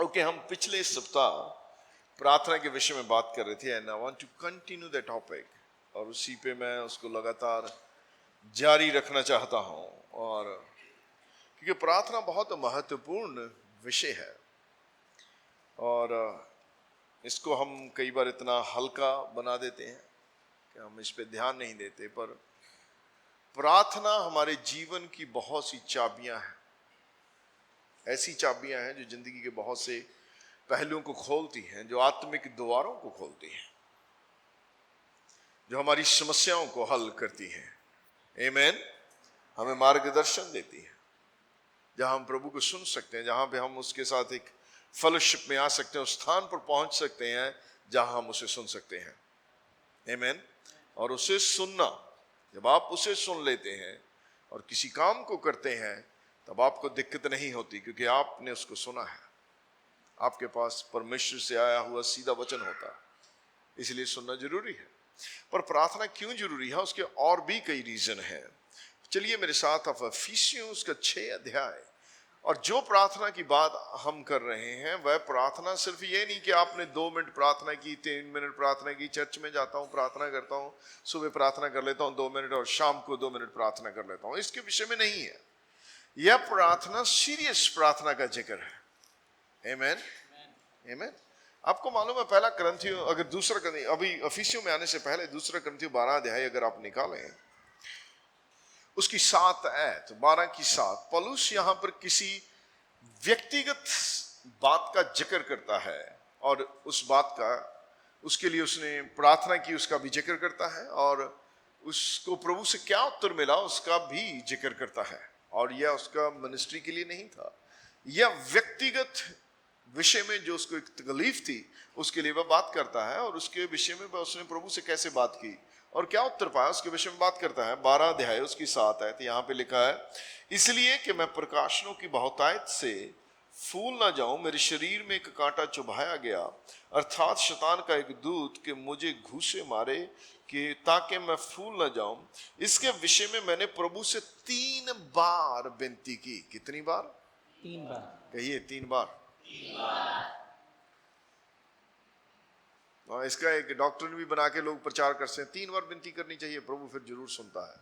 Okay, हम पिछले सप्ताह प्रार्थना के विषय में बात कर रहे थे and I want to continue the topic, और उसी पे मैं उसको लगातार जारी रखना चाहता हूं। और क्योंकि प्रार्थना बहुत महत्वपूर्ण विषय है और इसको हम कई बार इतना हल्का बना देते हैं कि हम इस पे ध्यान नहीं देते, पर प्रार्थना हमारे जीवन की बहुत सी चाबियां हैं, ऐसी चाबियां हैं जो जिंदगी के बहुत से पहलुओं को खोलती हैं, जो आत्मिक द्वारों को खोलती हैं, जो हमारी समस्याओं को हल करती हैं। आमीन। हमें मार्गदर्शन देती है, जहां हम प्रभु को सुन सकते हैं, जहां पे हम उसके साथ एक फेलोशिप में आ सकते हैं, उस स्थान पर पहुंच सकते हैं जहां हम उसे सुन सकते हैं। आमीन। और उसे सुनना, जब आप उसे सुन लेते हैं और किसी काम को करते हैं, तब आपको दिक्कत नहीं होती, क्योंकि आपने उसको सुना है। आपके पास परमेश्वर से आया हुआ सीधा वचन होता है, इसलिए सुनना जरूरी है। पर प्रार्थना क्यों जरूरी है, उसके और भी कई रीजन हैं। चलिए मेरे साथ आप इफिसियों उसका 6 अध्याय, और जो प्रार्थना की बात हम कर रहे हैं वह प्रार्थना सिर्फ ये नहीं कि आपने 2 मिनट प्रार्थना की, 3 मिनट प्रार्थना की, चर्च में जाता हूँ प्रार्थना करता हूँ, सुबह प्रार्थना कर लेता हूँ 2 मिनट और शाम को 2 मिनट प्रार्थना कर लेता हूँ, इसके विषय में नहीं है। यह प्रार्थना सीरियस प्रार्थना का जिक्र है। आमीन। आमीन। आपको मालूम है पहला करंथियों, अगर दूसरा करंथियों, अभी इफिसियों में आने से पहले दूसरा करंथियों 12 अध्याय अगर आप निकालें, उसकी 7 आयत, 12 की 7, पौलुस यहां पर किसी व्यक्तिगत बात का जिक्र करता है और उस बात का, उसके लिए उसने प्रार्थना की, उसका भी जिक्र करता है, और उसको प्रभु से क्या उत्तर मिला उसका भी जिक्र करता है। और यह उसका मिनिस्ट्री के लिए नहीं था, यह व्यक्तिगत विषय में जो उसको एक तकलीफ थी उसके लिए वह बात करता है, और उसके विषय में उसने प्रभु से कैसे बात की और क्या उत्तर पाया उसके विषय में बात करता है। 12 अध्याय उसकी 7 आयत, यहाँ पे लिखा है, इसलिए कि मैं प्रकाशनों की बहुतायत से फूल ना जाऊं, मेरे शरीर में एक कांटा चुभाया गया, अर्थात शैतान का एक दूत कि मुझे घूसे मारे कि ताकि मैं फूल ना जाऊं। इसके विषय में मैंने प्रभु से 3 बार विनती की। कितनी बार? 3 बार। कहिए 3 बार। इसका एक डॉक्टर भी बना के लोग प्रचार करते हैं, 3 बार विनती करनी चाहिए, प्रभु फिर जरूर सुनता है।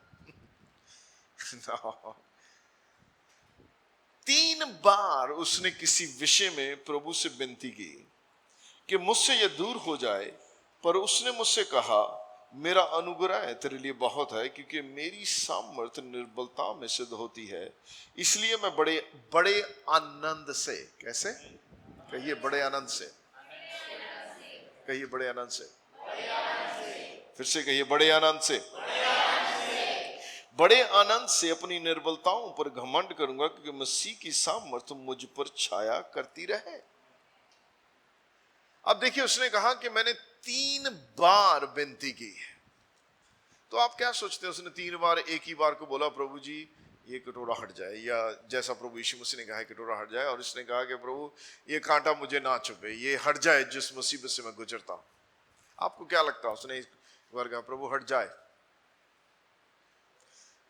3 बार उसने किसी विषय में प्रभु से विनती की कि मुझसे यह दूर हो जाए, पर उसने मुझसे कहा, मेरा अनुग्रह तेरे लिए बहुत है, क्योंकि मेरी सामर्थ्य निर्बलता में सिद्ध होती है। इसलिए मैं बड़े बड़े आनंद से, कैसे? कहिए बड़े आनंद से। कहिए बड़े आनंद से। फिर से कहिए बड़े आनंद से। बड़े आनंद से अपनी निर्बलताओं पर घमंड करूंगा, क्योंकि मसीह की सामर्थ्य मुझ पर छाया करती रहे। अब देखिए, उसने कहा कि मैंने 3 बार विनती की। तो आप क्या सोचते हैं, उसने 3 बार एक ही बार को बोला, प्रभु जी ये कटोरा हट जाए, या जैसा प्रभु यीशु मसीह ने कहा है कटोरा हट जाए, और इसने कहा कि प्रभु ये कांटा मुझे ना चुभे, ये हट जाए जिस मुसीबत से मैं गुजरता हूं। आपको क्या लगता है, उसने एक बार कहा प्रभु हट जाए?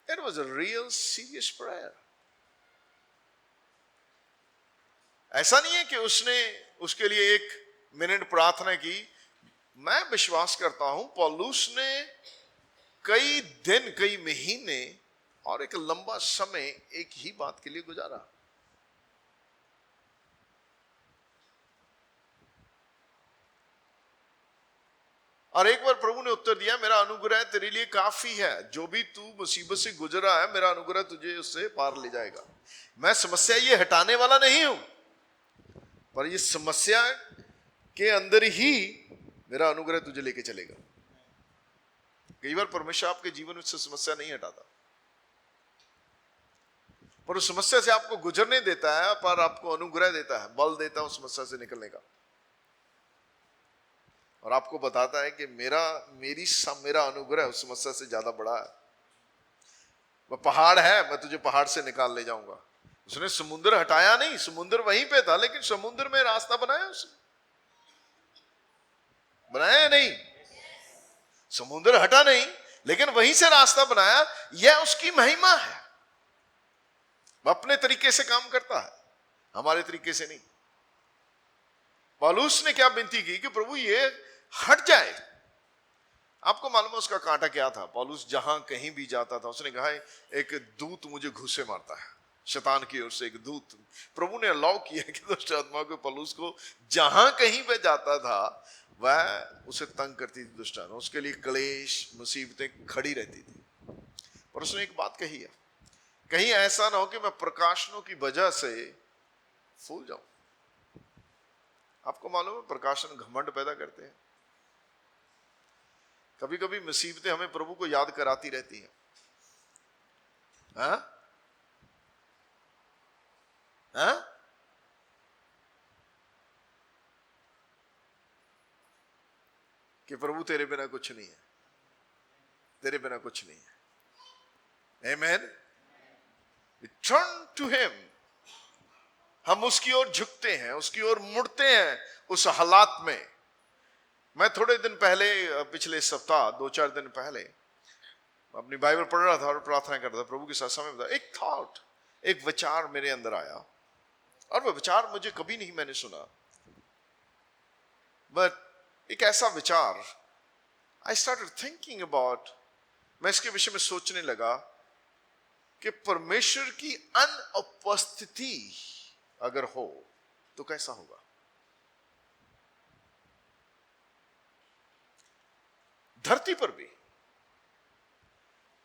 It was a real serious prayer. ऐसा नहीं है कि उसने उसके लिए 1 मिनट प्रार्थना की। मैं विश्वास करता हूं पौलुस ने कई दिन, कई महीने और एक लंबा समय एक ही बात के लिए गुजारा। और एक बार प्रभु ने उत्तर दिया, मेरा अनुग्रह तेरे लिए काफी है, जो भी तू मुसीबत से गुजर रहा है, मेरा अनुग्रह तुझे उससे पार ले जाएगा। मैं समस्या ये हटाने वाला नहीं हूं, पर ये समस्या के अंदर ही मेरा अनुग्रह तुझे लेके चलेगा। कई बार परमेश्वर आपके जीवन में से समस्या नहीं हटाता, पर उस समस्या से आपको गुजरने देता है, पर आपको अनुग्रह देता है, बल देता है उस समस्या से निकलने का, और आपको बताता है कि मेरा अनुग्रह उस समस्या से ज्यादा बड़ा है। वह पहाड़ है, मैं तुझे पहाड़ से निकाल ले जाऊंगा। उसने समुद्र हटाया नहीं, समुद्र वहीं पे था, लेकिन समुद्र में रास्ता बनाया उसने, बनाया नहीं? समुद्र हटा नहीं, लेकिन वहीं से रास्ता बनाया। यह उसकी महिमा है। वह अपने तरीके से काम करता है, हमारे तरीके से नहीं। पौलुस ने क्या विनती की कि प्रभु ये हट जाए। आपको मालूम है उसका कांटा क्या था? पौलुस जहां कहीं भी जाता था उसने कहा एक दूत मुझे घूंसे मारता है, शैतान की ओर से एक दूत। प्रभु ने अलाउ किया कि दुष्ट आत्मा को पौलुस को जहां कहीं पे जाता था वह उसे तंग करती थी दुष्ट आत्मा, उसके लिए क्लेश मुसीबतें खड़ी रहती थी। पर उसने एक बात कही है, कहीं ऐसा ना हो कि मैं प्रकाशनों की वजह से फूल जाऊं। आपको मालूम है प्रकाशन घमंड पैदा करते हैं। कभी कभी मुसीबतें हमें प्रभु को याद कराती रहती हैं। हाँ? हाँ? कि प्रभु तेरे बिना कुछ नहीं है, तेरे बिना कुछ नहीं है। Amen? We turn to him. हम उसकी ओर झुकते हैं, उसकी ओर मुड़ते हैं उस हालात में। मैं थोड़े दिन पहले, पिछले सप्ताह 2-4 दिन पहले अपनी बाइबल पढ़ रहा था और प्रार्थना कर रहा था प्रभु के साथ समय बिताया। एक थॉट, एक विचार मेरे अंदर आया और वह विचार मुझे कभी नहीं मैंने सुना, बट एक ऐसा विचार आई स्टार्टेड थिंकिंग अबाउट, मैं इसके विषय में सोचने लगा कि परमेश्वर की अनुपस्थिति अगर हो तो कैसा होगा। धरती पर भी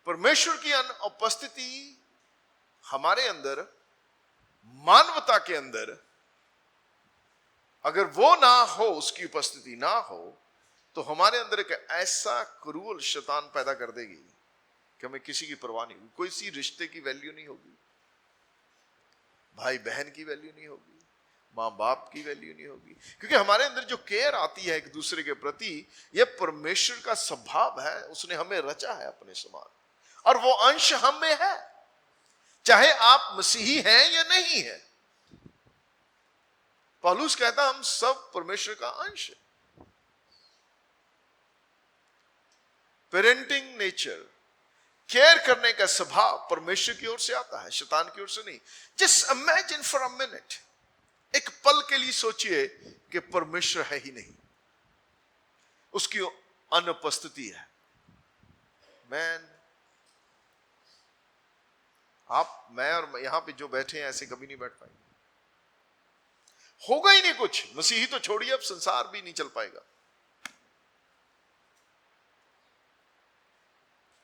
परमेश्वर की अनुपस्थिति हमारे अंदर, मानवता के अंदर अगर वो ना हो, उसकी उपस्थिति ना हो, तो हमारे अंदर एक ऐसा क्रूर शैतान पैदा कर देगी कि हमें किसी की परवाह नहीं होगी, कोई सी रिश्ते की वैल्यू नहीं होगी, भाई बहन की वैल्यू नहीं होगी, माँ बाप की वैल्यू नहीं होगी, क्योंकि हमारे अंदर जो केयर आती है एक दूसरे के प्रति, यह परमेश्वर का स्वभाव है। उसने हमें रचा है अपने समान और वो अंश हम में है, चाहे आप मसीही हैं या नहीं है। पौलुस कहता हम सब परमेश्वर का अंश है। पेरेंटिंग नेचर, केयर करने का स्वभाव परमेश्वर की ओर से आता है, शैतान की ओर से नहीं। Just imagine for a minute, एक पल के लिए सोचिए कि परमेश्वर है ही नहीं, उसकी अनुपस्थिति है। मैन, आप, मैं और यहां पे जो बैठे हैं ऐसे कभी नहीं बैठ पाएंगे, होगा ही नहीं कुछ। मसीही तो छोड़िए, अब संसार भी नहीं चल पाएगा।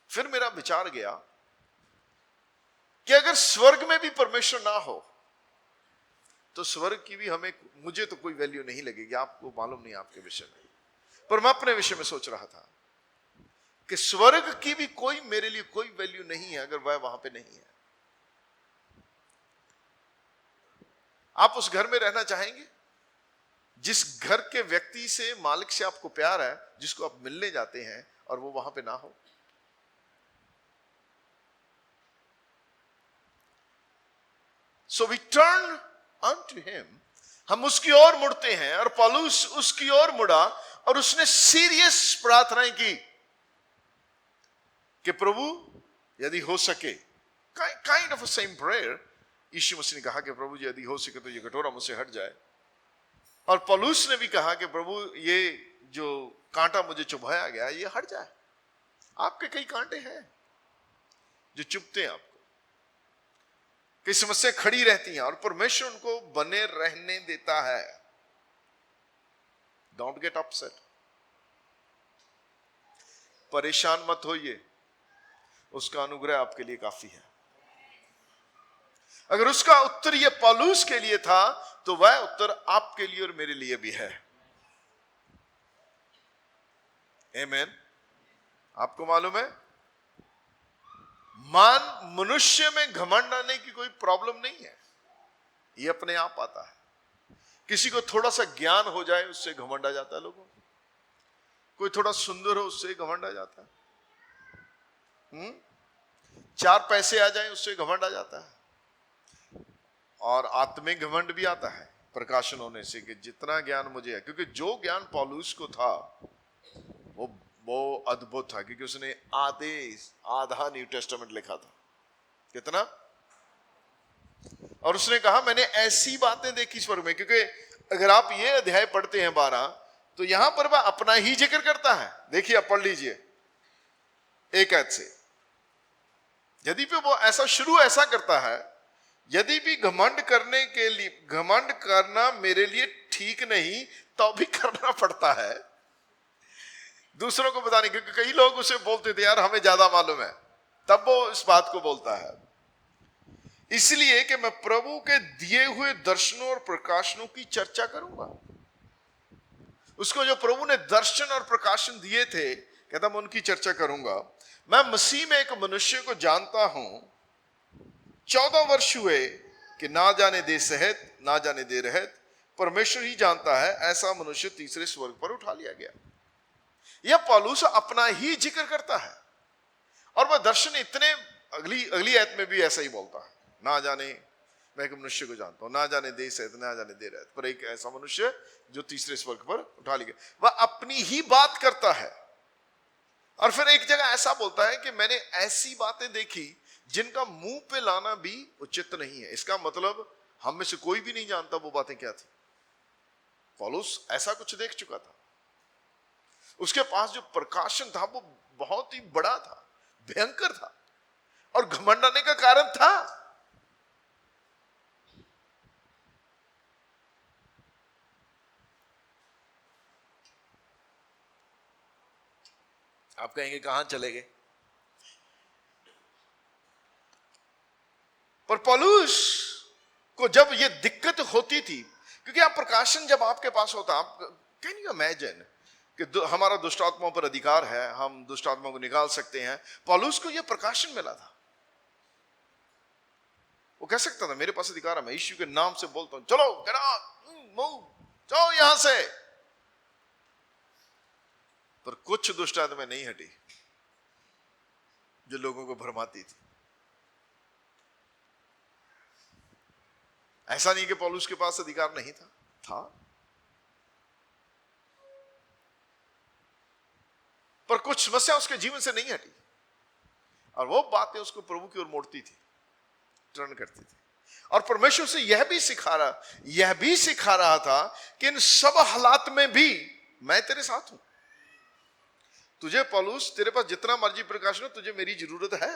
फिर मेरा विचार गया कि अगर स्वर्ग में भी परमेश्वर ना हो तो स्वर्ग की भी हमें, मुझे तो कोई वैल्यू नहीं लगेगी। आपको मालूम नहीं आपके विषय में, पर मैं अपने विषय में सोच रहा था कि स्वर्ग की भी कोई मेरे लिए कोई वैल्यू नहीं है अगर वह वहां पे नहीं है। आप उस घर में रहना चाहेंगे जिस घर के व्यक्ति से, मालिक से आपको प्यार है, जिसको आप मिलने जाते हैं, और वो वहां पे ना हो? So we turn unto him, हम उसकी ओर मुड़ते हैं, और पौलुस उसकी ओर मुड़ा और उसने सीरियस प्रार्थनाएं की कि प्रभु यदि हो सके, काइंड ऑफ सेम प्रेयर। यीशु मसीह ने कहा कि प्रभु जी यदि हो सके तो ये कटोरा मुझसे हट जाए, और पौलुस ने भी कहा कि प्रभु ये जो कांटा मुझे चुभाया गया ये हट जाए। आपके कई कांटे हैं जो चुभते हैं आपको, कई समस्या खड़ी रहती हैं और परमेश्वर उनको बने रहने देता है। डोंट गेट अपसेट, परेशान मत होइए, उसका अनुग्रह आपके लिए काफी है। अगर उसका उत्तर ये पौलुस के लिए था तो वह उत्तर आपके लिए और मेरे लिए भी है। आमीन। आपको मालूम है, मनुष्य में घमंड आने की कोई प्रॉब्लम नहीं है, ये अपने आप आता है। किसी को थोड़ा सा ज्ञान हो जाए उससे घमंड आ जाता है लोगों को, कोई थोड़ा सुंदर हो उससे घमंड आ जाता है, 4 पैसे आ जाए उससे घमंड आ जाता है, और आत्मिक घमंड भी आता है प्रकाशन होने से कि जितना ज्ञान मुझे है। क्योंकि जो ज्ञान पौलुस को था वो अद्भुत था, क्योंकि उसने आधा न्यू टेस्टामेंट लिखा था। कितना? और उसने कहा मैंने ऐसी बातें देखी स्वर्ग में, क्योंकि अगर आप ये अध्याय पढ़ते हैं 12, तो यहां पर वह अपना ही जिक्र करता है। देखिए, आप पढ़ लीजिए 1 आयत से। यदि भी वो ऐसा शुरू ऐसा करता है, यदि भी घमंड करना मेरे लिए ठीक नहीं तो भी करना पड़ता है, दूसरों को बताने, क्योंकि कई लोग उसे बोलते थे यार हमें ज्यादा मालूम है, तब वो इस बात को बोलता है। इसलिए कि मैं प्रभु के दिए हुए दर्शनों और प्रकाशनों की चर्चा करूंगा। उसको जो प्रभु ने दर्शन और प्रकाशन दिए थे, कहता मैं उनकी चर्चा करूंगा। मैं मसीह में एक मनुष्य को जानता हूं, 14 वर्ष हुए कि ना जाने दे सहित ना जाने दे रहत परमेश्वर ही जानता है, ऐसा मनुष्य तीसरे स्वर्ग पर उठा लिया गया। यह पौलुस अपना ही जिक्र करता है, और वह दर्शन इतने, अगली आयत में भी ऐसा ही बोलता है, ना जाने मैं एक मनुष्य को जानता हूं, ना जाने दे सहित ना जाने दे रहत पर एक ऐसा मनुष्य जो तीसरे स्वर्ग पर उठा लिया गया। वह अपनी ही बात करता है, और फिर एक जगह ऐसा बोलता है कि मैंने ऐसी बातें देखी जिनका मुंह पे लाना भी उचित नहीं है। इसका मतलब हम में से कोई भी नहीं जानता वो बातें क्या थी। पौलुस ऐसा कुछ देख चुका था, उसके पास जो प्रकाशन था वो बहुत ही बड़ा था, भयंकर था, और घमंड आने का कारण था। आप कहेंगे कहां चले गए, पर पौलुस को जब ये दिक्कत होती थी, क्योंकि आप प्रकाशन जब आपके पास होता, आप कैन यू इमेजिन कि हमारा दुष्ट आत्माओं पर अधिकार है, हम दुष्ट आत्माओं को निकाल सकते हैं। पौलुस को यह प्रकाशन मिला था, वो कह सकता था मेरे पास अधिकार है, मैं यीशु के नाम से बोलता हूं, चलो गेट आउट, मूव, जाओ यहां से। पर कुछ दुष्ट आत्माएं नहीं हटी जो लोगों को भरमाती थी। ऐसा नहीं कि पौलुस के पास अधिकार नहीं था, पर कुछ समस्या उसके जीवन से नहीं हटी, और वो बातें उसको प्रभु की ओर मोड़ती थी, टर्न करती थी। और परमेश्वर से यह भी सिखा रहा था कि इन सब हालात में भी मैं तेरे साथ हूं। तुझे पौलुस, तेरे पास जितना मर्जी प्रकाशन हो, तुझे मेरी जरूरत है।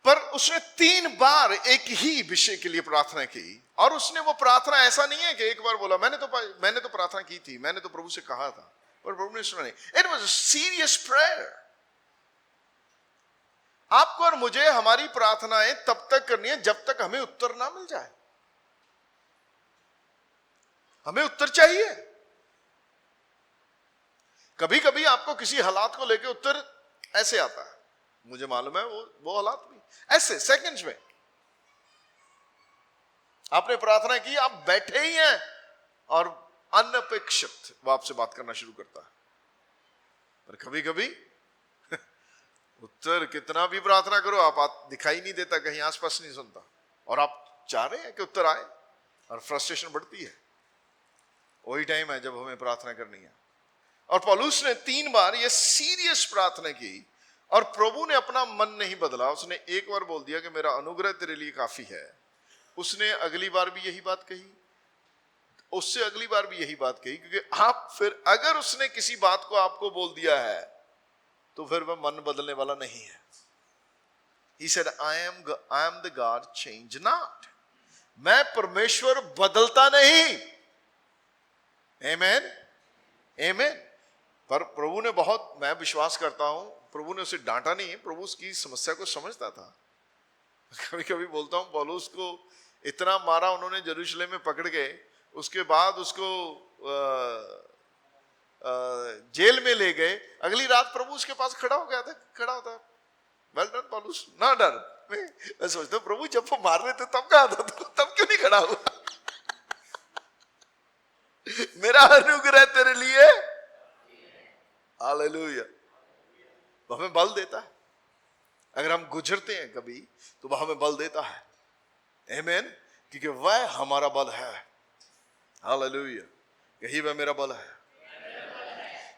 पर उसने 3 बार एक ही विषय के लिए प्रार्थना की, और उसने वो प्रार्थना, ऐसा नहीं है कि एक बार बोला मैंने तो प्रार्थना की थी, मैंने तो प्रभु से कहा था, पर प्रभु ने सुना नहीं। It was a serious prayer. आपको और मुझे हमारी प्रार्थनाएं तब तक करनी है जब तक हमें उत्तर ना मिल जाए। हमें उत्तर चाहिए। कभी कभी आपको किसी हालात को लेकर उत्तर ऐसे आता है, मुझे मालूम है वो हालात भी ऐसे सेकंड्स में। आपने प्रार्थना की, आप बैठे ही हैं, और अनपेक्षित वो आपसे बात करना शुरू करता है। पर कभी कभी उत्तर, कितना भी प्रार्थना करो, आप दिखाई नहीं देता, कहीं आसपास नहीं सुनता, और आप चाह रहे हैं कि उत्तर आए, और फ्रस्ट्रेशन बढ़ती है। वही टाइम है जब हमें प्रार्थना करनी है। और पौलुस ने 3 बार ये सीरियस प्रार्थना की, और प्रभु ने अपना मन नहीं बदला। उसने एक बार बोल दिया कि मेरा अनुग्रह तेरे लिए काफी है। उसने अगली बार भी यही बात कही, उससे अगली बार भी यही बात कही, क्योंकि आप फिर अगर उसने किसी बात को आपको बोल दिया है तो फिर वह मन बदलने वाला नहीं है। He said, I am the God, change not. मैं परमेश्वर बदलता नहीं। Amen? Amen? पर प्रभु ने बहुत, मैं विश्वास करता हूं, प्रभु ने उसे डांटा नहीं, प्रभु उसकी समस्या को समझता था। कभी कभी बोलता हूं, पौलुस को इतना मारा उन्होंने यरूशलेम में पकड़ के, उसके बाद उसको जेल में ले गए। अगली रात प्रभु उसके पास खड़ा होता, वेल डन पौलुस, ना डर। मैं सोचता हूं प्रभु जब वो मार रहे थे तब कहा था, तब क्यों नहीं खड़ा हुआ? मेरा अनुग्रह तेरे लिए, हालेलुया। वो हमें बल देता है। अगर हम गुजरते हैं कभी तो वह हमें बल देता है। आमीन, क्योंकि वह हमारा बल है। हालेलुया, यही वह मेरा बल है।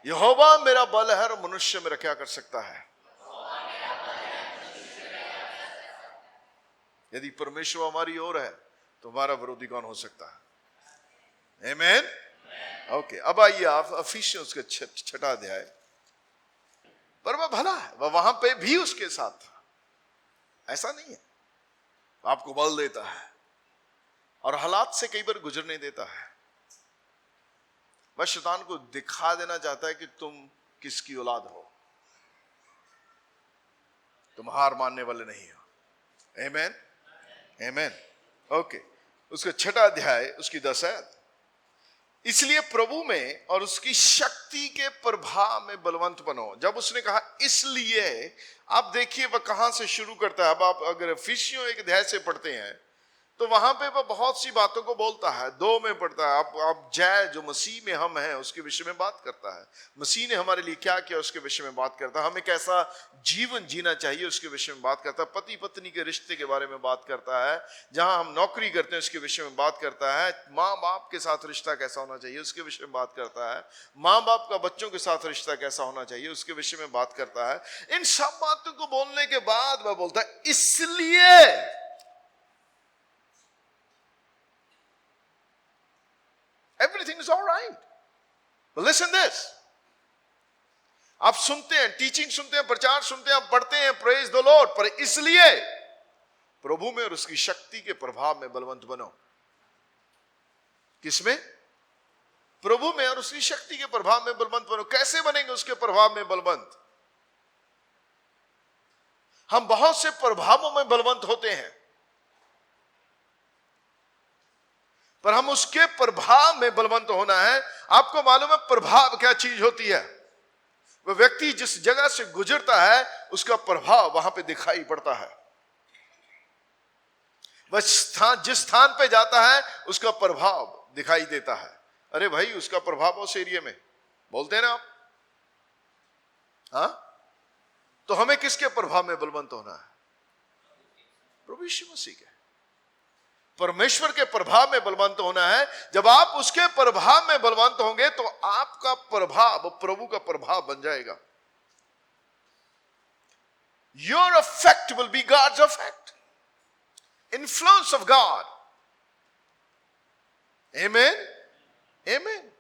यहोवा मेरा बल है, और मनुष्य मेरा क्या कर सकता है? यदि परमेश्वर हमारी ओर है तुम्हारा विरोधी कौन हो सकता है? आमीन। ओके, अब आइए आप इफिसियंस के छठा अध्याय। पर वह भला है, वह वहां पे भी उसके साथ था, ऐसा नहीं है। आपको बल देता है और हालात से कई बार गुजरने देता है। वह शैतान को दिखा देना चाहता है कि तुम किसकी औलाद हो, तुम हार मानने वाले नहीं हो। आमीन, आमीन। ओके, उसका छठा अध्याय उसकी 10 आयत। इसलिए प्रभु में और उसकी शक्ति के प्रभाव में बलवंत बनो। जब उसने कहा इसलिए, आप देखिए वह कहां से शुरू करता है। अब आप अगर इफिसियों एक अध्याय से पढ़ते हैं तो वहां पे वह बहुत सी बातों को बोलता है। 2 में पढ़ता है, आप जय जो मसीह में हम हैं उसके विषय में बात करता है। मसीह ने हमारे लिए क्या किया उसके विषय में बात करता है। हमें कैसा जीवन जीना चाहिए उसके विषय में बात करता है। पति पत्नी के रिश्ते के बारे में बात करता है। जहां हम नौकरी करते हैं उसके विषय में बात करता है। माँ बाप के साथ रिश्ता कैसा होना चाहिए उसके विषय में बात करता है। माँ बाप का बच्चों के साथ रिश्ता कैसा होना चाहिए उसके विषय में बात करता है। इन सब बातों को बोलने के बाद वह बोलता है इसलिए everything is all right, but listen this। आप सुनते हैं, टीचिंग सुनते हैं, प्रचार सुनते हैं, आप पढ़ते हैं प्रेज द लॉर्ड, पर इसलिए प्रभु में और उसकी शक्ति के प्रभाव में बलवंत बनो। किसमें? प्रभु में और उसकी शक्ति के प्रभाव में बलवंत बनो। कैसे बनेंगे उसके प्रभाव में बलवंत? हम बहुत से प्रभावों में बलवंत होते हैं, पर हम उसके प्रभाव में बलवंत होना है। आपको मालूम है प्रभाव क्या चीज होती है? वह व्यक्ति जिस जगह से गुजरता है उसका प्रभाव वहां पे दिखाई पड़ता है। वह स्थान जिस स्थान पे जाता है उसका प्रभाव दिखाई देता है। अरे भाई, उसका प्रभाव उस एरिया में, बोलते हैं ना आप। हाँ, तो हमें किसके प्रभाव में बलवंत होना है? प्रभु यीशु मसीह के, परमेश्वर के प्रभाव में बलवंत होना है। जब आप उसके प्रभाव में बलवंत होंगे तो आपका प्रभाव प्रभु का प्रभाव बन जाएगा। Your effect will be God's effect, influence of God. आमीन, आमीन।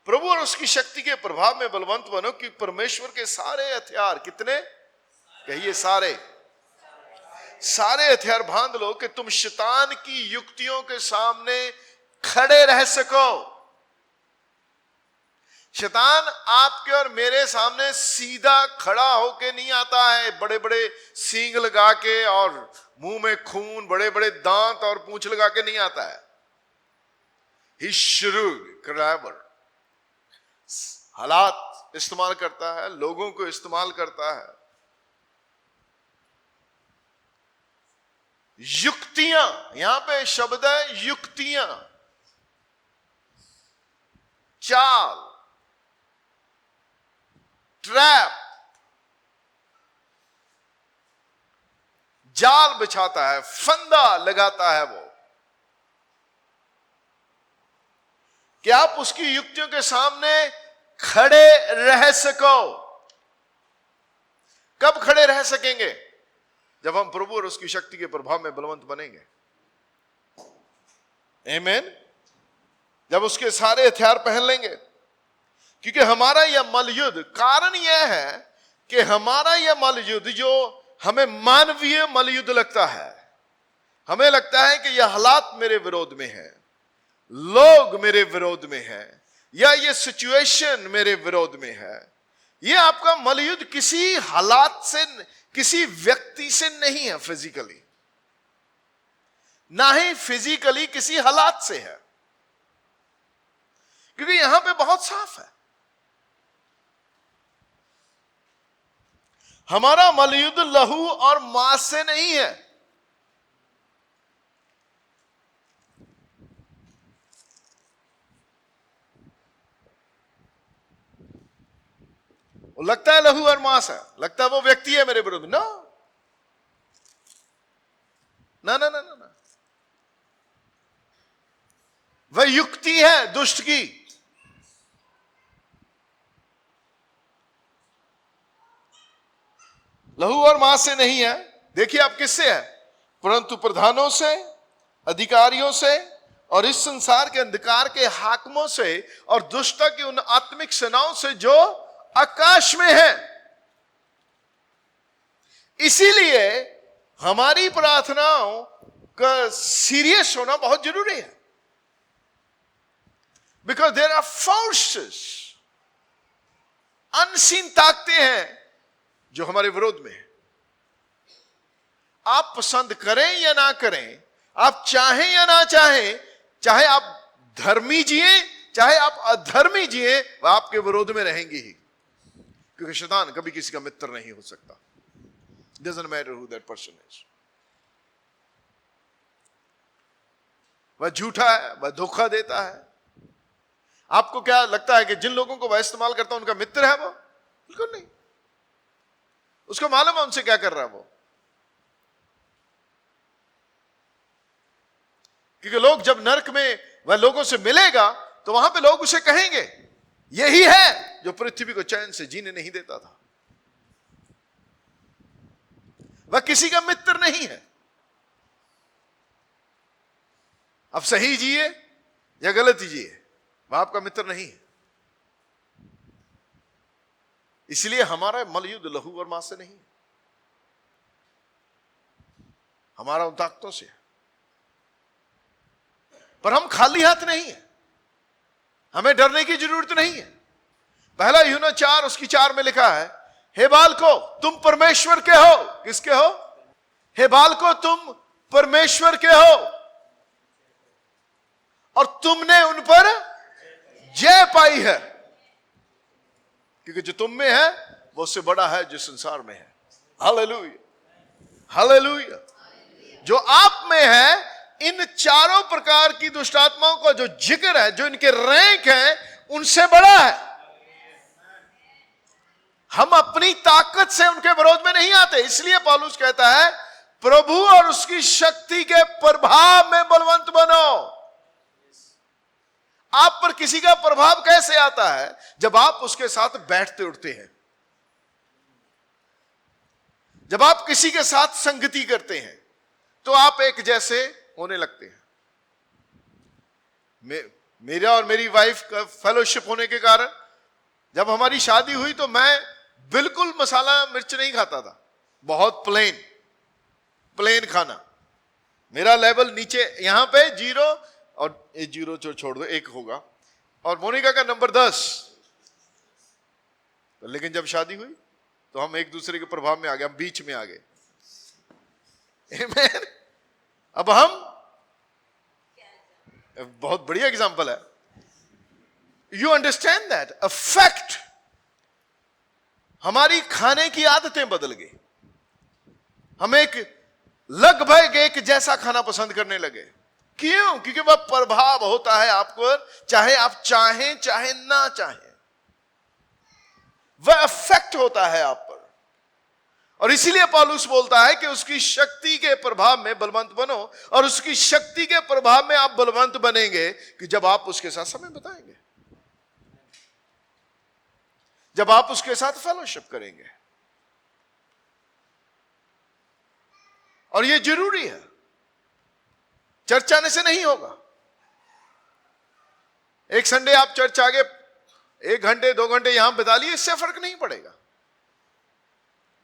प्रभु और उसकी शक्ति के प्रभाव में बलवंत बनो कि परमेश्वर के सारे हथियार, कितने? कहिए सारे, सारे हथियार बांध लो कि तुम शैतान की युक्तियों के सामने खड़े रह सको। शैतान आपके और मेरे सामने सीधा खड़ा होके नहीं आता है, बड़े बड़े सींग लगा के और मुंह में खून, बड़े बड़े दांत और पूंछ लगा के नहीं आता है। ही shrewd, clever, हालात इस्तेमाल करता है, लोगों को इस्तेमाल करता है। युक्तियां, यहां पे शब्द है युक्तियां, चाल, ट्रैप, जाल बिछाता है, फंदा लगाता है वो, कि आप उसकी युक्तियों के सामने खड़े रह सको। कब खड़े रह सकेंगे? जब हम प्रभु और उसकी शक्ति के प्रभाव में बलवंत बनेंगे। आमीन। जब उसके सारे हथियार पहन लेंगे, क्योंकि हमारा यह मलयुद्ध, कारण यह है कि हमारा यह मलयुद्ध जो हमें मानवीय मलयुद्ध लगता है, हमें लगता है कि यह हालात मेरे विरोध में है, लोग मेरे विरोध में है, या ये सिचुएशन मेरे विरोध में है। यह आपका मलयुद्ध किसी हालात से, किसी व्यक्ति से नहीं है फिजिकली, ना ही फिजिकली किसी हालात से है, क्योंकि यहां पे बहुत साफ है, हमारा मलयुद्ध लहू और मांस से नहीं है। वो लगता है लहू और मांस है, लगता है वो व्यक्ति है मेरे विरुद्ध। नो, ना ना ना ना ना, वह युक्ति है दुष्ट की। लहू और मांस से नहीं है। देखिए आप किससे है? परंतु प्रधानों से, अधिकारियों से और इस संसार के अंधकार के हाकिमों से और दुष्टता की उन आत्मिक सेनाओं से जो आकाश में है। इसीलिए हमारी प्रार्थनाओं का सीरियस होना बहुत जरूरी है। Because there are forces, unseen ताकतें हैं जो हमारे विरोध में है। आप पसंद करें या ना करें, आप चाहें या ना चाहें, चाहे आप धर्मी जिए चाहे आप अधर्मी जिए, वह आपके विरोध में रहेंगे ही। क्योंकि शैतान कभी किसी का मित्र नहीं हो सकता। Doesn't matter who that person is. वह झूठा है, वह धोखा देता है। आपको क्या लगता है कि जिन लोगों को वह इस्तेमाल करता है उनका मित्र है वो? बिल्कुल नहीं। उसको मालूम है उनसे क्या कर रहा है वो। क्योंकि लोग जब नरक में वह लोगों से मिलेगा तो वहां पे लोग उसे कहेंगे, यही है जो पृथ्वी को चैन से जीने नहीं देता था। वह किसी का मित्र नहीं है। अब सही जिए या गलत जिए, वह आपका मित्र नहीं है। इसलिए हमारा मलयुद्ध लहू और मांस से नहीं है, हमारा उन ताकतों से। पर हम खाली हाथ नहीं है, हमें डरने की जरूरत नहीं है। पहला यूहन्ना 4 उसकी 4 में लिखा है, हे बालको तुम परमेश्वर के हो। किसके हो? हे बालको तुम परमेश्वर के हो और तुमने उन पर जय पाई है, क्योंकि जो तुम में है वो उससे बड़ा है जो संसार में है। Hallelujah, hallelujah. जो आप में है, इन चारों प्रकार की दुष्टात्माओं का जो जिक्र है, जो इनके रैंक है, उनसे बड़ा है। हम अपनी ताकत से उनके विरोध में नहीं आते। इसलिए पौलुस कहता है, प्रभु और उसकी शक्ति के प्रभाव में बलवंत बनो। आप पर किसी का प्रभाव कैसे आता है? जब आप उसके साथ बैठते उठते हैं, जब आप किसी के साथ संगति करते हैं, तो आप एक जैसे होने लगते हैं। मेरा और मेरी वाइफ का फेलोशिप होने के कारण जब हमारी शादी हुई तो मैं बिल्कुल मसाला मिर्च नहीं खाता था। बहुत प्लेन खाना। मेरा लेवल नीचे यहां पे 0 और ये 0 जो छोड़ दो 1 होगा, और मोनिका का नंबर 10। लेकिन जब शादी हुई तो हम एक दूसरे के प्रभाव में आ गए, हम बीच में आ गए। आमीन। अब हम, बहुत बढ़िया एग्जांपल है। यू अंडरस्टैंड दैट अफेक्ट, हमारी खाने की आदतें बदल गई। हम लगभग एक जैसा खाना पसंद करने लगे। क्यों? क्योंकि वह प्रभाव होता है आपको, चाहे आप चाहें चाहे ना चाहें, वह अफेक्ट होता है आप पर। और इसीलिए पौलुस बोलता है कि उसकी शक्ति के प्रभाव में बलवंत बनो, और उसकी शक्ति के प्रभाव में आप बलवंत बनेंगे कि जब आप उसके साथ समय बिताएंगे, जब आप उसके साथ फेलोशिप करेंगे। और यह जरूरी है, चर्च आने से नहीं होगा। एक संडे आप चर्च आगे 1 घंटे 2 घंटे यहां बिता लिए, इससे फर्क नहीं पड़ेगा।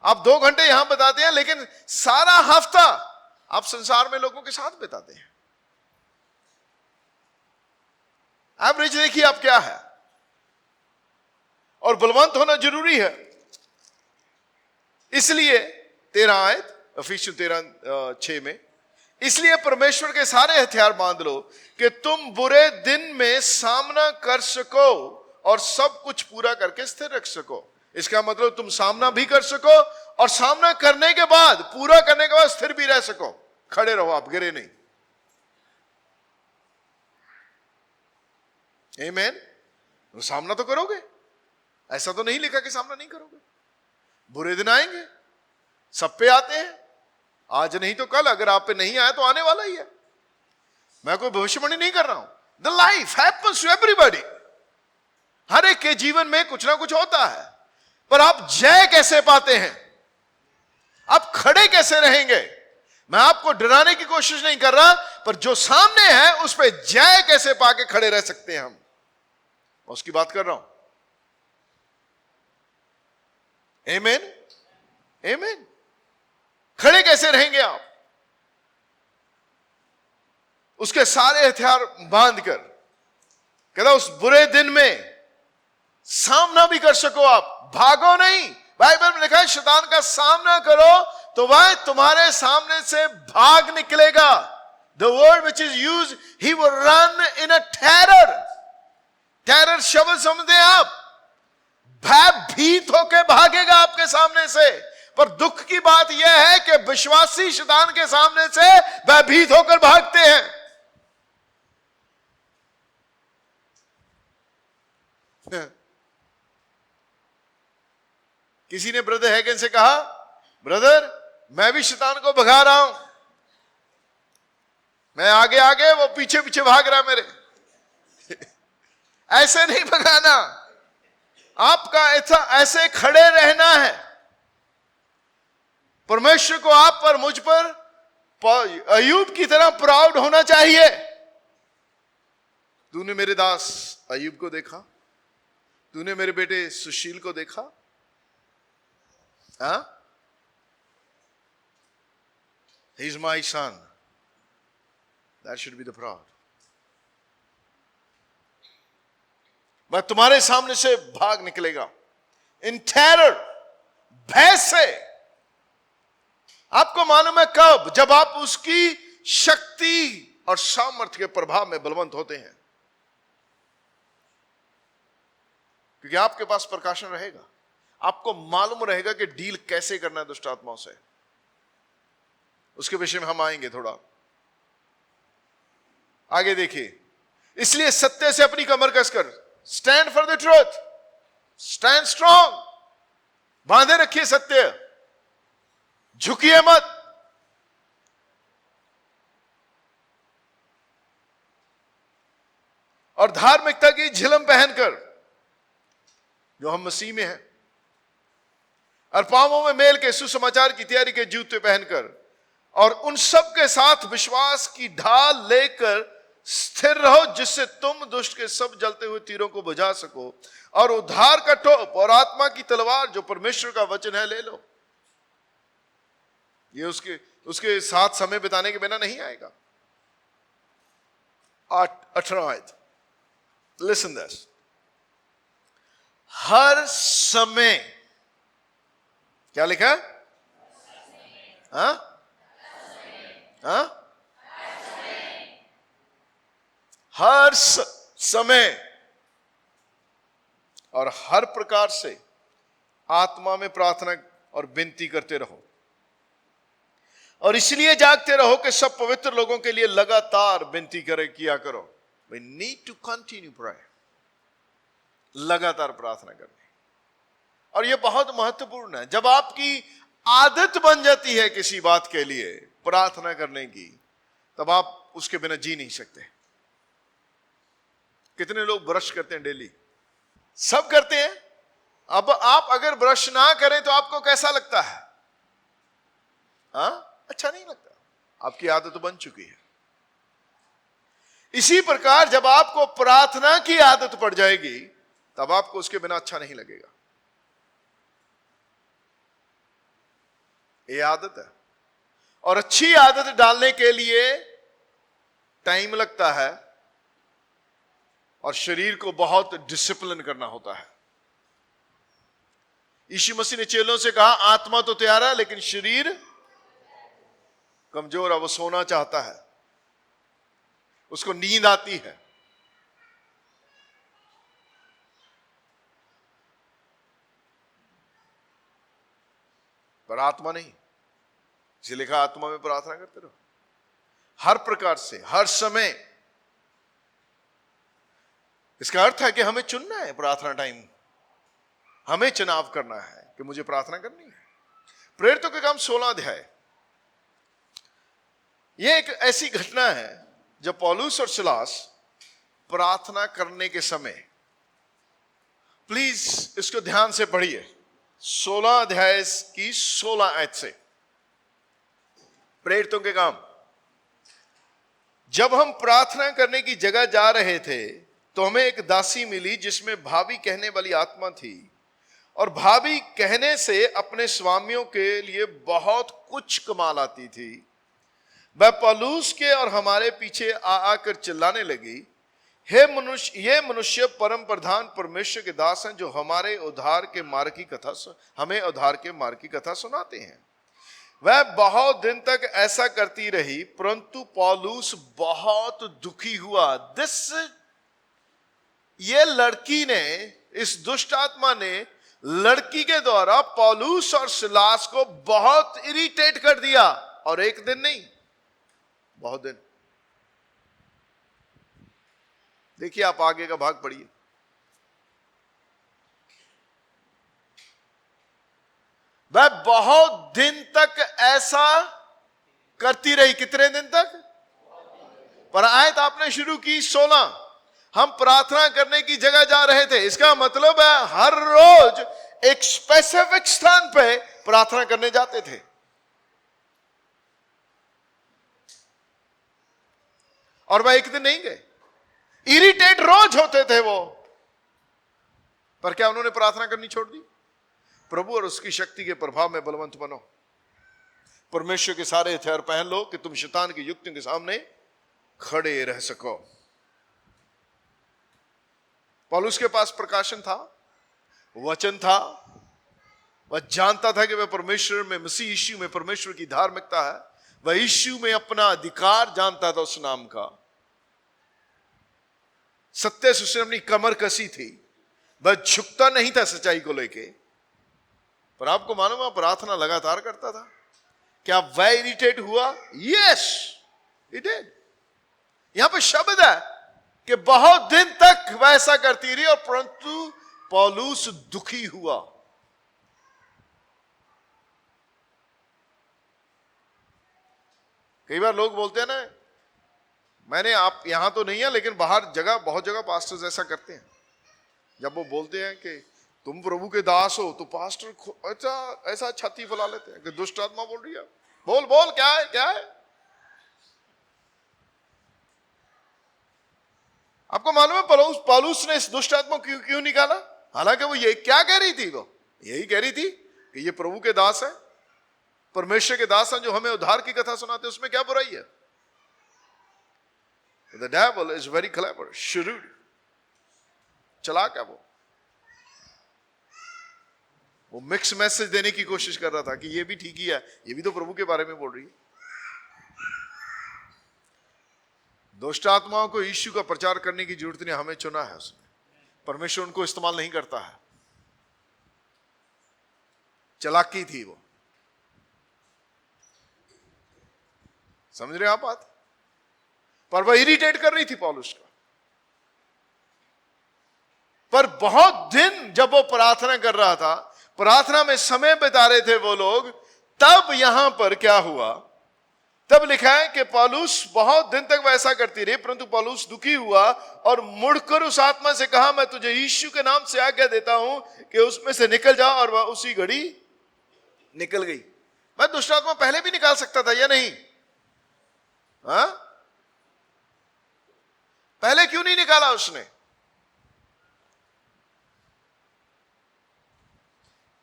आप 2 घंटे यहां बिताते हैं, लेकिन सारा हफ्ता आप संसार में लोगों के साथ बिताते हैं। एवरेज देखिए आप क्या है। और बलवंत होना जरूरी है। इसलिए 13 आयत इफिसियों 13:6 में, इसलिए परमेश्वर के सारे हथियार बांध लो कि तुम बुरे दिन में सामना कर सको और सब कुछ पूरा करके स्थिर रख सको। इसका मतलब तुम सामना भी कर सको और सामना करने के बाद, पूरा करने के बाद स्थिर भी रह सको। खड़े रहो, आप गिरे नहीं। आमीन। तो सामना तो करोगे, ऐसा तो नहीं लिखा कि सामना नहीं करोगे। बुरे दिन आएंगे, सब पे आते हैं, आज नहीं तो कल। अगर आप पे नहीं आया तो आने वाला ही है। मैं कोई भविष्यवाणी नहीं कर रहा हूं। The life happens to everybody. हर एक के जीवन में कुछ ना कुछ होता है, पर आप जय कैसे पाते हैं? आप खड़े कैसे रहेंगे? मैं आपको डराने की कोशिश नहीं कर रहा, पर जो सामने है उस पर जय कैसे पाके खड़े रह सकते हैं हम, उसकी बात कर रहा हूं। आमीन, आमीन। खड़े कैसे रहेंगे आप? उसके सारे हथियार बांधकर, कहता उस बुरे दिन में सामना भी कर सको आप, भागो नहीं। बाइबल में लिखा है शैतान का सामना करो तो वह तुम्हारे सामने से भाग निकलेगा। The word which is used, he will run in a terror। Terror शब्द समझते हैं आप? भयभीत होकर भागेगा आपके सामने से। पर दुख की बात यह है कि विश्वासी शैतान के सामने से भयभीत होकर भागते हैं। किसी ने ब्रदर हैगन से कहा, ब्रदर मैं भी शैतान को भगा रहा हूं, मैं आगे आगे वो पीछे पीछे भाग रहा मेरे। ऐसे नहीं भगाना, आपका ऐसे खड़े रहना है। परमेश्वर को आप पर, मुझ पर अय्यूब की तरह प्राउड होना चाहिए। तूने मेरे दास अय्यूब को देखा, तूने मेरे बेटे सुशील को देखा, हाँ? He is my son. That should be the proud. मैं तुम्हारे सामने से भाग निकलेगा इन टेरर, भय से। आपको मालूम है कब? जब आप उसकी शक्ति और सामर्थ्य के प्रभाव में बलवंत होते हैं, क्योंकि आपके पास प्रकाशन रहेगा, आपको मालूम रहेगा कि डील कैसे करना है दुष्ट आत्माओं से। उसके विषय में हम आएंगे थोड़ा आगे, देखिए। इसलिए सत्य से अपनी कमर कसकर, stand for the truth, stand strong, बांधे रखिए सत्य, झुकिए मत। और धार्मिकता की झिलम पहनकर, जो हम मसीह में हैं, और पांवों में मेल के सुसमाचार की तैयारी के जूते पहनकर, और उन सब के साथ विश्वास की ढाल लेकर स्थिर रहो, जिससे तुम दुष्ट के सब जलते हुए तीरों को बुझा सको, और उद्धार का टोप और आत्मा की तलवार जो परमेश्वर का वचन है ले लो। ये उसके साथ समय बिताने के बिना नहीं आएगा। 18 आयत, लिसन दिस। हर समय, क्या लिखा है? हाँ? हाँ? हर समय और हर प्रकार से आत्मा में प्रार्थना और विनती करते रहो, और इसलिए जागते रहो कि सब पवित्र लोगों के लिए लगातार विनती किया करो। We need to continue prayer, लगातार प्रार्थना करनी। और यह बहुत महत्वपूर्ण है। जब आपकी आदत बन जाती है किसी बात के लिए प्रार्थना करने की, तब आप उसके बिना जी नहीं सकते। कितने लोग ब्रश करते हैं डेली? सब करते हैं। अब आप अगर ब्रश ना करें तो आपको कैसा लगता है? हाँ? अच्छा नहीं लगता, आपकी आदत बन चुकी है। इसी प्रकार जब आपको प्रार्थना की आदत पड़ जाएगी, तब आपको उसके बिना अच्छा नहीं लगेगा। ये आदत है, और अच्छी आदत डालने के लिए टाइम लगता है, और शरीर को बहुत डिसिप्लिन करना होता है। यीशु मसीह ने चेलों से कहा, आत्मा तो तैयार है लेकिन शरीर कमजोर है, वो सोना चाहता है, उसको नींद आती है। पर आत्मा नहीं। इसे लिखा, आत्मा में प्रार्थना करते रहो हर प्रकार से, हर समय। इसका अर्थ है कि हमें चुनना है प्रार्थना टाइम, हमें चुनाव करना है कि मुझे प्रार्थना करनी है। प्रेरितों के काम 16 अध्याय, यह एक ऐसी घटना है जब पौलुस और सिलास प्रार्थना करने के समय, प्लीज इसको ध्यान से पढ़िए, 16 अध्याय की 16 आयत से। प्रेरितों के काम। जब हम प्रार्थना करने की जगह जा रहे थे तो हमें एक दासी मिली जिसमें भाभी कहने वाली आत्मा थी, और भाभी कहने से अपने स्वामियों के लिए बहुत कुछ कमा लाती थी। वह पौलुस के और हमारे पीछे आकर चिल्लाने लगी, हे मनुष्य, ये मनुष्य परम प्रधान परमेश्वर के दास हैं जो हमें उद्धार के मार्ग की कथा सुनाते हैं। वह बहुत दिन तक ऐसा करती रही, परंतु पौलुस बहुत दुखी हुआ। ये लड़की ने, इस दुष्ट आत्मा ने लड़की के द्वारा पौलुस और सिलास को बहुत इरिटेट कर दिया, और एक दिन नहीं, बहुत दिन। देखिए, आप आगे का भाग पढ़िए। वह बहुत दिन तक ऐसा करती रही। कितने दिन तक? पर आयत आपने शुरू की 16, हम प्रार्थना करने की जगह जा रहे थे। इसका मतलब है हर रोज एक स्पेसिफिक स्थान पे प्रार्थना करने जाते थे। और वह एक दिन नहीं गए। इरिटेट रोज होते थे वो, पर क्या उन्होंने प्रार्थना करनी छोड़ दी? प्रभु और उसकी शक्ति के प्रभाव में बलवंत बनो, परमेश्वर के सारे हथियार पहन लो कि तुम शैतान की युक्तियों के सामने खड़े रह सको। पौलुस के पास प्रकाशन था, वचन था, वह जानता था कि वह परमेश्वर में, मसीह यीशु में परमेश्वर की धार्मिकता है। वह यीशु में अपना अधिकार जानता था, उस नाम का सत्य से उसने अपनी कमर कसी थी। वह झुकता नहीं था सच्चाई को लेके। पर आपको मालूम है, प्रार्थना लगातार करता था। क्या वह इरिटेट हुआ? Yes, it did. यहां पर शब्द है कि बहुत दिन तक वह ऐसा करती रही, और परंतु पौलुस दुखी हुआ। कई बार लोग बोलते हैं ना, मैंने, आप यहां तो नहीं है लेकिन बाहर जगह, बहुत जगह पास्टर्स ऐसा करते हैं। जब वो बोलते हैं कि तुम प्रभु के दास हो, तो पास्टर ऐसा छाती फैला लेते हैं कि दुष्ट आत्मा बोल रही है, बोल बोल, क्या है, क्या है। आपको मालूम है पौलुस ने इस दुष्ट आत्मा को क्यों निकाला? हालांकि वो ये क्या कह रही थी, वो यही कह रही थी कि ये प्रभु के दास है, परमेश्वर के दास हैं जो हमें उद्धार की कथा सुनाते हैं। उसमें क्या बुराई है? The devil is very clever, shrewd, चालाक है वो मिक्स मैसेज देने की कोशिश कर रहा था कि ये भी ठीक ही है, ये भी तो प्रभु के बारे में बोल रही है। दुष्ट आत्माओं को यीशु का प्रचार करने की जरूरत नहीं, हमें चुना है उसने। परमेश्वर उनको इस्तेमाल नहीं करता है। चालाकी थी वो, समझ रहे आप बात? पर वह इरिटेट कर रही थी पौलुस का। पर बहुत दिन जब वो प्रार्थना कर रहा था, प्रार्थना में समय बिता रहे थे वो लोग, तब यहां पर क्या हुआ? तब लिखा है कि पौलुस बहुत दिन तक वैसा करती रही, परंतु पौलुस दुखी हुआ और मुड़कर उस आत्मा से कहा, मैं तुझे यीशु के नाम से आज्ञा देता हूं कि उसमें से निकल जा। और वह उसी घड़ी निकल गई। मैं दुष्ट आत्मा पहले भी निकाल सकता था या नहीं? हाँ, पहले क्यों नहीं निकाला उसने?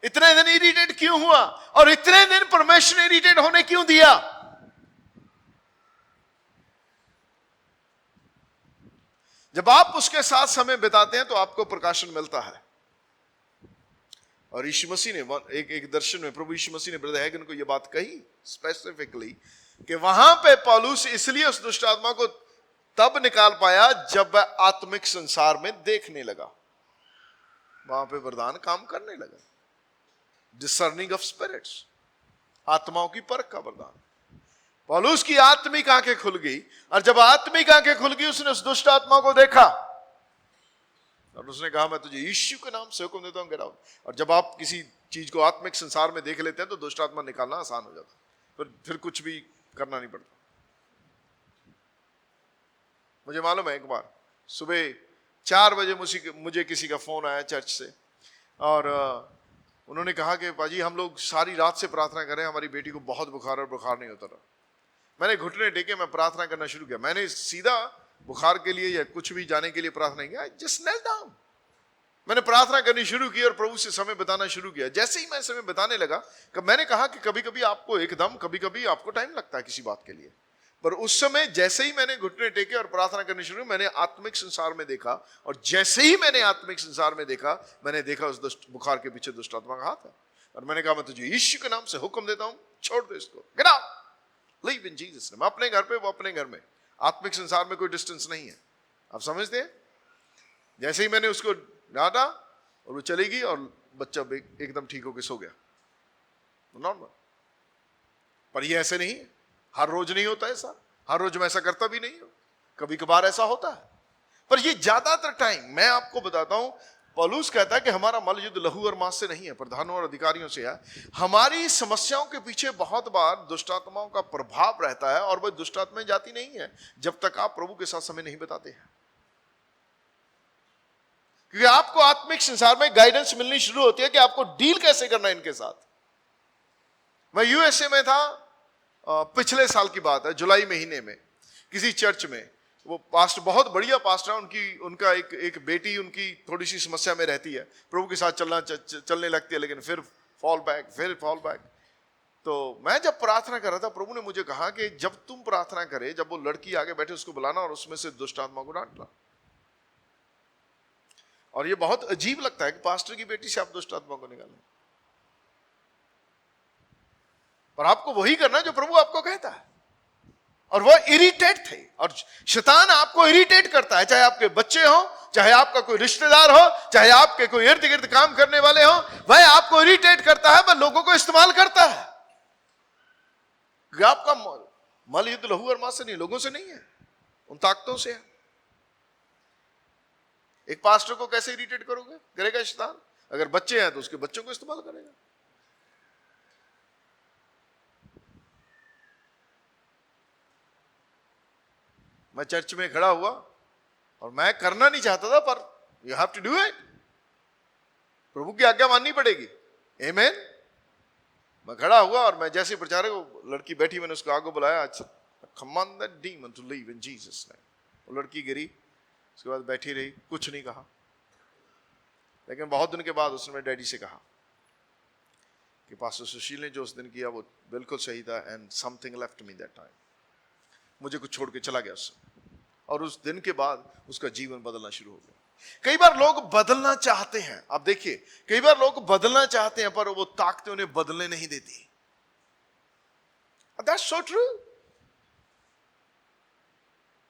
इतने दिन इरिटेट क्यों हुआ? और इतने दिन परमेश्वर ने इरिटेट होने क्यों दिया? जब आप उसके साथ समय बिताते हैं तो आपको प्रकाशन मिलता है। और यीशु मसीह ने एक दर्शन में, प्रभु यीशु मसीह ने ब्रदर हैगन को यह बात कही स्पेसिफिकली कि वहां पे पौलुस इसलिए उस दुष्ट आत्मा को तब निकाल पाया जब वह आत्मिक संसार में देखने लगा। वहां पे वरदान काम करने लगा। डिसर्निंग ऑफ स्पिरिट्स, आत्माओं की परख का वरदान। पौलुस की आत्मिक आंखें खुल गई, और जब आत्मिक आंखें खुल गई उसने उस दुष्ट आत्मा को देखा और उसने कहा, मैं तुझे यीशु के नाम से हुक्म देता हूं, गेट आउट। और जब आप किसी चीज को आत्मिक संसार में देख लेते हैं तो दुष्ट आत्मा निकालना आसान हो जाता है, फिर कुछ भी करना नहीं पड़ता। मुझे मालूम है, एक बार सुबह 4 बजे मुझे किसी का फोन आया चर्च से, और उन्होंने कहा कि पाजी हम लोग सारी रात से प्रार्थना कर रहे हैं, हमारी बेटी को बहुत बुखार और बुखार नहीं होता रहा। मैंने घुटने टेके, मैं प्रार्थना करना शुरू किया। मैंने सीधा बुखार के लिए या कुछ भी जाने के लिए प्रार्थना नहीं किया, जस्ट नेल डाउन। मैंने प्रार्थना करनी शुरू की और प्रभु से समय बिताना शुरू किया। जैसे ही मैं समय बिताने लगा, मैंने कहा कि कभी कभी आपको एकदम, कभी कभी आपको टाइम लगता है किसी बात के लिए, पर उस समय जैसे ही मैंने घुटने टेके और प्रार्थना करनी शुरू, मैंने आत्मिक संसार में देखा, और जैसे ही मैंने आत्मिक संसार में देखा, मैंने देखा उस दुष्ट बुखार के पीछे दुष्ट आत्मा का हाथ है। और मैंने कहा, मैं तुझे यीशु के नाम से हुक्म देता हूं, छोड़ दे इसको, get out, leave in Jesus name. अपने घर पे, वो अपने घर में। आत्मिक संसार में कोई डिस्टेंस नहीं है, आप समझते हैं? जैसे ही मैंने उसको डांटा और वो चली गई और बच्चा एकदम ठीक होकर सो गया, नॉर्मल। पर ये ऐसे नहीं, हर रोज नहीं होता ऐसा, हर रोज मैं ऐसा करता भी नहीं हूं, कभी कभार ऐसा होता है। पर ये ज्यादातर टाइम, मैं आपको बताता हूं, पौलुस कहता है कि हमारा मल युद्ध लहू और मांस से नहीं है, प्रधानों और अधिकारियों से है। हमारी समस्याओं के पीछे बहुत बार दुष्ट आत्माओं का प्रभाव रहता है, और वह दुष्ट आत्माएं जाती नहीं है जब तक आप प्रभु के साथ समय नहीं बिताते हैं। क्योंकि आपको आत्मिक संसार में गाइडेंस मिलनी शुरू होती है कि आपको डील कैसे करना है इनके साथ। मैं यूएसए में था, पिछले साल की बात है, जुलाई महीने में, किसी चर्च में। वो पास्टर बहुत बढ़िया पास्टर है, उनका एक बेटी उनकी थोड़ी सी समस्या में रहती है, प्रभु के साथ चलने लगती है, लेकिन फिर फॉल बैक। तो मैं जब प्रार्थना कर रहा था, प्रभु ने मुझे कहा कि जब तुम प्रार्थना करे, जब वो लड़की आगे बैठे, उसको बुलाना और उसमें से दुष्ट आत्मा को डांटना। और ये बहुत अजीब लगता है कि पास्टर की बेटी से आप दुष्ट आत्मा को निकालें, पर आपको वही करना जो प्रभु आपको कहता है। और वो इरिटेट थे, और शैतान आपको इरिटेट करता है, चाहे आपके बच्चे हो, चाहे आपका कोई रिश्तेदार हो, चाहे आपके कोई इर्द गिर्द काम करने वाले हो, वह आपको इरिटेट करता है, वह लोगों को इस्तेमाल करता है। आपका मल युद्ध लहू और मांस से नहीं, लोगों से नहीं है, उन ताकतों से है। एक पास्टर को कैसे इरिटेट करेगा शैतान? अगर बच्चे हैं तो उसके बच्चों को इस्तेमाल करेगा। मैं चर्च में खड़ा हुआ और मैं करना नहीं चाहता था, पर you have to do it, प्रभु की आज्ञा माननी पड़ेगी। आमीन। मैं खड़ा हुआ और मैं जैसे प्रचारक, लड़की बैठी, मैंने उसको आगे बुलाया, command that demon to leave in Jesus name. वो लड़की गिरी, उसके बाद बैठी रही, कुछ नहीं कहा। लेकिन बहुत दिन के बाद उसने मेरे डैडी से कहा कि पास्टर सुशील ने जो उस दिन किया वो बिल्कुल सही था, and something left me that time. मुझे कुछ छोड़ के चला गया उससे, और उस दिन के बाद उसका जीवन बदलना शुरू हो गया। कई बार लोग बदलना चाहते हैं, आप देखिए, कई बार लोग बदलना चाहते हैं, पर वो ताकतें उन्हें बदलने नहीं देती। That's so true।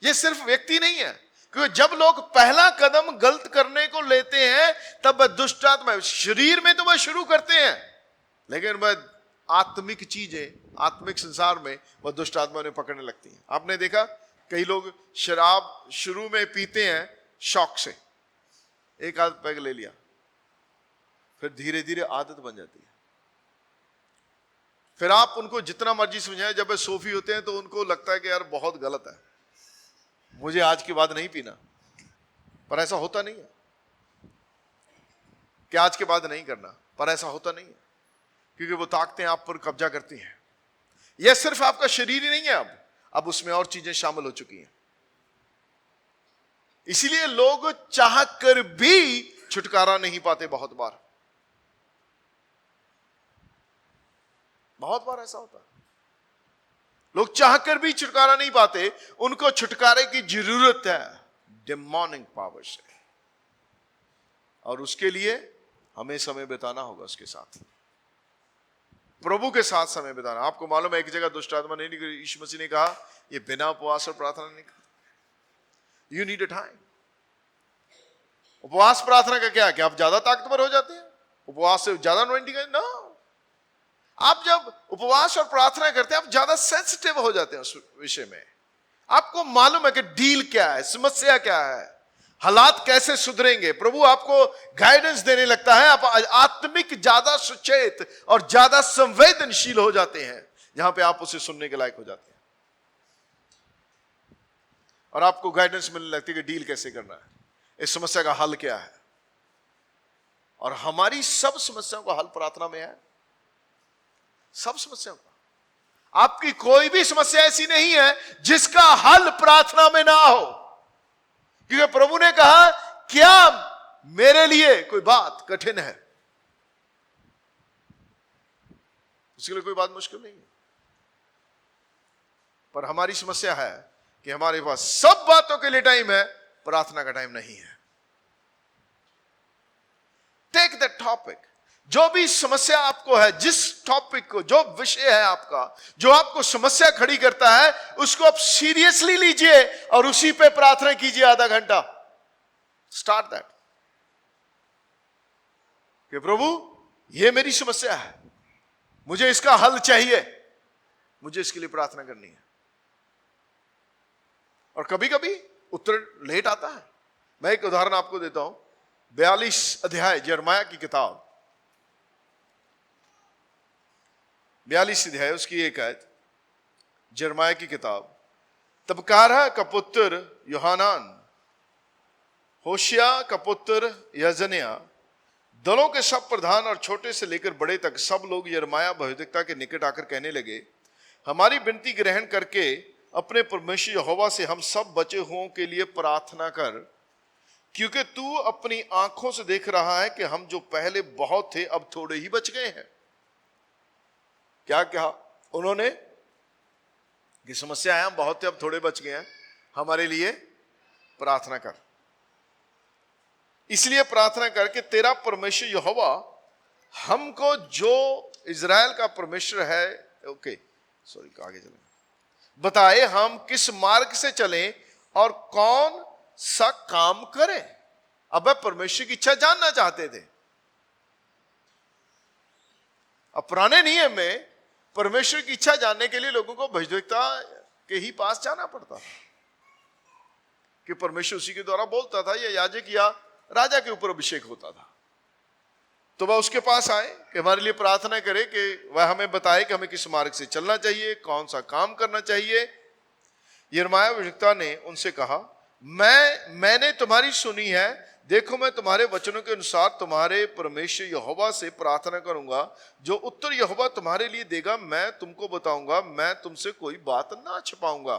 ये सिर्फ व्यक्ति नहीं है, क्योंकि जब लोग पहला कदम गलत करने को लेते हैं, तब वह दुष्ट आत्मा, शरीर में तो वह शुरू करते हैं, लेकिन वह आत्मिक चीजें, आत्मिक संसार में वह दुष्ट आत्मा उन्हें पकड़ने लगती हैं। आपने देखा, कई लोग शराब शुरू में पीते हैं शौक से, एक आध पैग ले लिया, फिर धीरे धीरे आदत बन जाती है। फिर आप उनको जितना मर्जी समझाएं, जब वे सोफी होते हैं तो उनको लगता है कि यार बहुत गलत है, मुझे आज के बाद नहीं पीना। पर ऐसा होता नहीं है कि आज के बाद नहीं करना, पर ऐसा होता नहीं है, क्योंकि वो ताकतें आप पर कब्जा करती हैं। यह सिर्फ आपका शरीर ही नहीं है, अब उसमें और चीजें शामिल हो चुकी हैं। इसीलिए लोग चाह कर भी छुटकारा नहीं पाते। बहुत बार ऐसा होता है, लोग चाहकर भी छुटकारा नहीं पाते, उनको छुटकारे की जरूरत है डेमोनिक पावर से, और उसके लिए हमें समय बिताना होगा उसके साथ, प्रभु के साथ समय बिताना। आपको मालूम है, एक जगह दुष्ट आत्मा नहीं निकली, यीशु मसीह ने कहा ये बिना उपवास और प्रार्थना नहीं करता। You need a time. उपवास प्रार्थना का क्या है कि आप ज्यादा ताकतवर हो जाते हैं, उपवास से ज्यादा अनॉइंटिंग? नो, आप जब उपवास और प्रार्थना करते हैं, आप ज्यादा सेंसिटिव हो जाते हैं उस विषय में। आपको मालूम है कि डील क्या है, समस्या क्या है, हालात कैसे सुधरेंगे। प्रभु आपको गाइडेंस देने लगता है, आप आत्मिक ज्यादा सुचेत और ज्यादा संवेदनशील हो जाते हैं, जहां पे आप उसे सुनने के लायक हो जाते हैं, और आपको गाइडेंस मिलने लगती है कि डील कैसे करना है, इस समस्या का हल क्या है। और हमारी सब समस्याओं का हल प्रार्थना में है, सब समस्याओं का। आपकी कोई भी समस्या ऐसी नहीं है जिसका हल प्रार्थना में ना हो, क्योंकि प्रभु ने कहा क्या मेरे लिए कोई बात कठिन है, उसके लिए कोई बात मुश्किल नहीं है। पर हमारी समस्या है कि हमारे पास सब बातों के लिए टाइम है, प्रार्थना का टाइम नहीं है। टेक दैट टॉपिक, जो भी समस्या आपको है, जिस टॉपिक को, जो विषय है आपका, जो आपको समस्या खड़ी करता है, उसको आप सीरियसली लीजिए और उसी पे प्रार्थना कीजिए आधा घंटा। स्टार्ट दैट कि प्रभु ये मेरी समस्या है, मुझे इसका हल चाहिए, मुझे इसके लिए प्रार्थना करनी है। और कभी कभी उत्तर लेट आता है। मैं एक उदाहरण आपको देता हूं। 42 अध्याय यिर्मयाह की किताब, 42 अध्याय उसकी एक आयत, यिर्मयाह की किताब। तब कारह का पुत्र यूहानान, होशिया का पुत्र यजन्याह, दलों के सब प्रधान और छोटे से लेकर बड़े तक सब लोग यिर्मयाह भविष्यद्वक्ता के निकट आकर कहने लगे, हमारी विनती ग्रहण करके अपने परमेश्वर यहोवा से हम सब बचे हुओं के लिए प्रार्थना कर, क्योंकि तू अपनी आंखों से देख रहा है कि हम जो पहले बहुत थे अब थोड़े ही बच गए हैं। क्या कहा उन्होंने कि समस्या है, हम बहुत थे अब थोड़े बच गए हैं, हमारे लिए प्रार्थना कर। इसलिए प्रार्थना करके तेरा परमेश्वर यहोवा हमको, जो इज़राइल का परमेश्वर है, आगे चलें, बताए हम किस मार्ग से चलें और कौन सा काम करें। अब परमेश्वर की इच्छा जानना चाहते थे। अब पुराने नियम में परमेश्वर की इच्छा जानने के लिए लोगों को भविष्यद्वक्ता के ही पास जाना पड़ता था, कि परमेश्वर उसी के द्वारा बोलता था, या याजक या राजा के ऊपर अभिषेक होता था। तो वह उसके पास आए कि हमारे लिए प्रार्थना करे कि वह हमें बताए कि हमें किस मार्ग से चलना चाहिए, कौन सा काम करना चाहिए। यिर्मयाह भविष्यद्वक्ता ने उनसे कहा, मैंने तुम्हारी सुनी है, देखो मैं तुम्हारे वचनों के अनुसार तुम्हारे परमेश्वर यहोवा से प्रार्थना करूंगा। जो उत्तर यहोवा तुम्हारे लिए देगा मैं तुमको बताऊंगा, मैं तुमसे कोई बात ना छिपाऊंगा।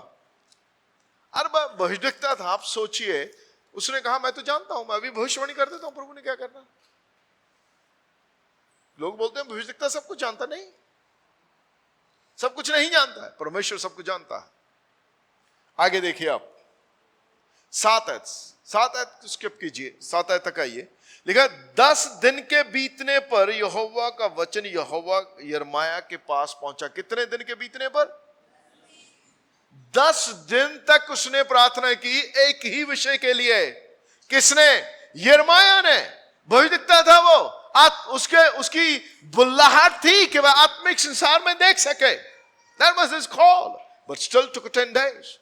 अरे भविष्यद्वक्ता था, आप सोचिए, उसने कहा मैं तो जानता हूं, मैं अभी भविष्यवाणी कर देता हूं प्रभु ने क्या करना। लोग बोलते हैं भविष्यद्वक्ता सब कुछ जानता, नहीं, सब कुछ नहीं जानता है, परमेश्वर सब कुछ जानता है। आगे देखिए आप 7 आयत स्किप कीजिए, 7 आयत तक आइए। लिखा 10 दिन के बीतने पर यहोवा का वचन यहोवा यिर्मयाह के पास पहुंचा। कितने दिन के बीतने पर? 10 दिन तक उसने प्रार्थना की एक ही विषय के लिए। किसने? यिर्मयाह ने। भविष्यद्वक्ता था वो, उसकी बुल्लाहट थी कि वह आत्मिक संसार में देख सके। That was his call, but still took 10 days.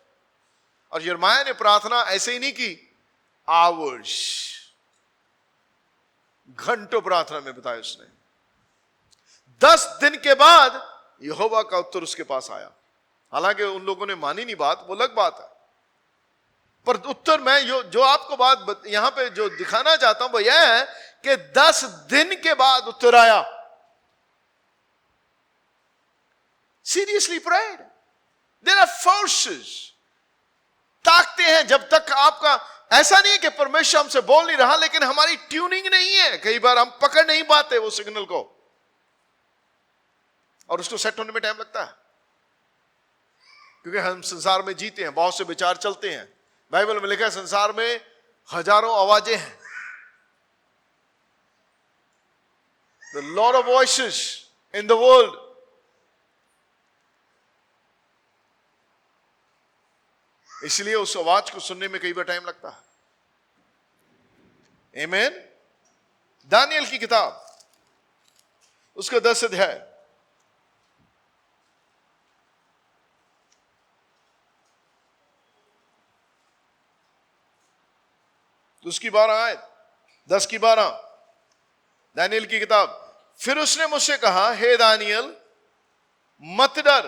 और यिर्मयाह ने प्रार्थना ऐसे ही नहीं की, आवर्स, घंटों प्रार्थना में बताया उसने। 10 दिन के बाद यहोवा का उत्तर उसके पास आया। हालांकि उन लोगों ने मानी नहीं बात, वो अलग बात है, पर उत्तर मैं जो आपको बात यहां पे जो दिखाना चाहता हूं वो यह है कि 10 दिन के बाद उत्तर आया। Seriously prayed. There are forces, ताकते हैं जब तक आपका, ऐसा नहीं है कि परमेश्वर हमसे बोल नहीं रहा, लेकिन हमारी ट्यूनिंग नहीं है, कई बार हम पकड़ नहीं पाते वो सिग्नल को, और उसको सेट होने में टाइम लगता है, क्योंकि हम संसार में जीते हैं, बहुत से विचार चलते हैं। बाइबल में लिखा है संसार में हजारों आवाजें हैं, the lot of voices in the world. इसलिए उस आवाज को सुनने में कई बार टाइम लगता है। आमीन। दानियल की किताब, उसका 10 अध्याय, उसकी 12 आयत, 10 की 12, दानियल की किताब। फिर उसने मुझसे कहा, हे दानियल मत डर,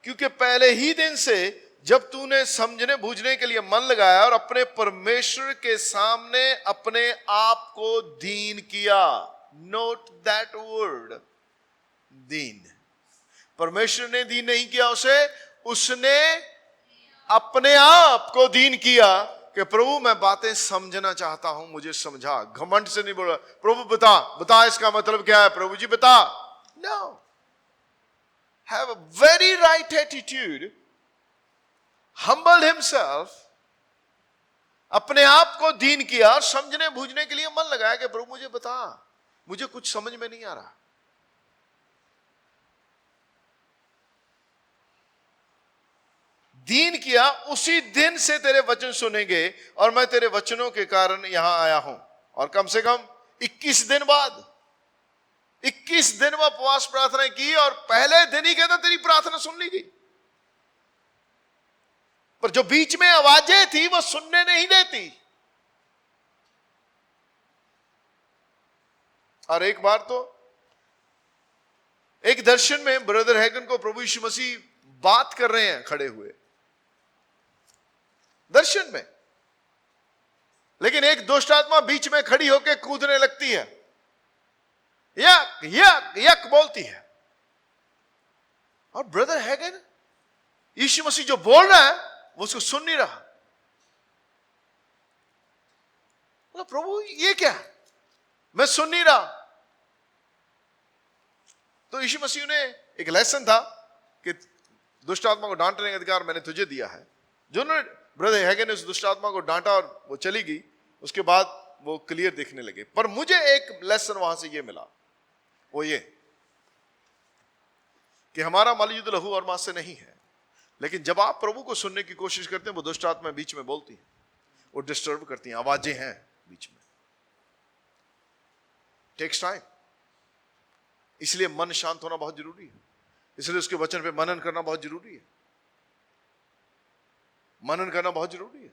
क्योंकि पहले ही दिन से जब तूने समझने बूझने के लिए मन लगाया और अपने परमेश्वर के सामने अपने आप को दीन किया। नोट दैट वर्ड, दीन। परमेश्वर ने दीन नहीं किया उसे, उसने अपने आप को दीन किया कि प्रभु मैं बातें समझना चाहता हूं, मुझे समझा। घमंड से नहीं बोला प्रभु बता बता इसका मतलब क्या है, प्रभु जी बता। No, have a very right attitude, humbled himself, अपने आप को दीन किया और समझने बूझने के लिए मन लगाया कि प्रभु मुझे बता, मुझे कुछ समझ में नहीं आ रहा। दीन किया, उसी दिन से तेरे वचन सुनेंगे और मैं तेरे वचनों के कारण यहां आया हूं। और कम से कम 21 दिन बाद 21 दिन में उपवास प्रार्थना की और पहले दिन ही कहता तेरी प्रार्थना सुन ली गई। पर जो बीच में आवाजें थी वो सुनने नहीं देती। और एक बार तो एक दर्शन में ब्रदर हैगन को प्रभु यीशु मसीह बात कर रहे हैं खड़े हुए दर्शन में, लेकिन एक दुष्ट आत्मा बीच में खड़ी होकर कूदने लगती है, यक यक यक बोलती है। और ब्रदर हैगन यीशु मसीह जो बोल रहा है वो उसको सुन नहीं रहा। प्रभु ये क्या, मैं सुन नहीं रहा। तो यीशु मसीह ने एक लेसन था कि दुष्ट आत्मा को डांटने का अधिकार मैंने तुझे दिया है। जो ब्रदर हैगन ने उस दुष्ट आत्मा को डांटा और वो चली गई, उसके बाद वो क्लियर देखने लगे। पर मुझे एक लेसन वहां से ये मिला, वो ये कि हमारा मलयुद्ध लहू और मांस से नहीं है, लेकिन जब आप प्रभु को सुनने की कोशिश करते हैं वो दुष्ट आत्मा बीच में बोलती है, वो डिस्टर्ब करती हैं, आवाजें हैं बीच में। टेक्स टाइम, इसलिए मन शांत होना बहुत जरूरी है। इसलिए उसके वचन पे मनन करना बहुत जरूरी है। मनन करना बहुत जरूरी है,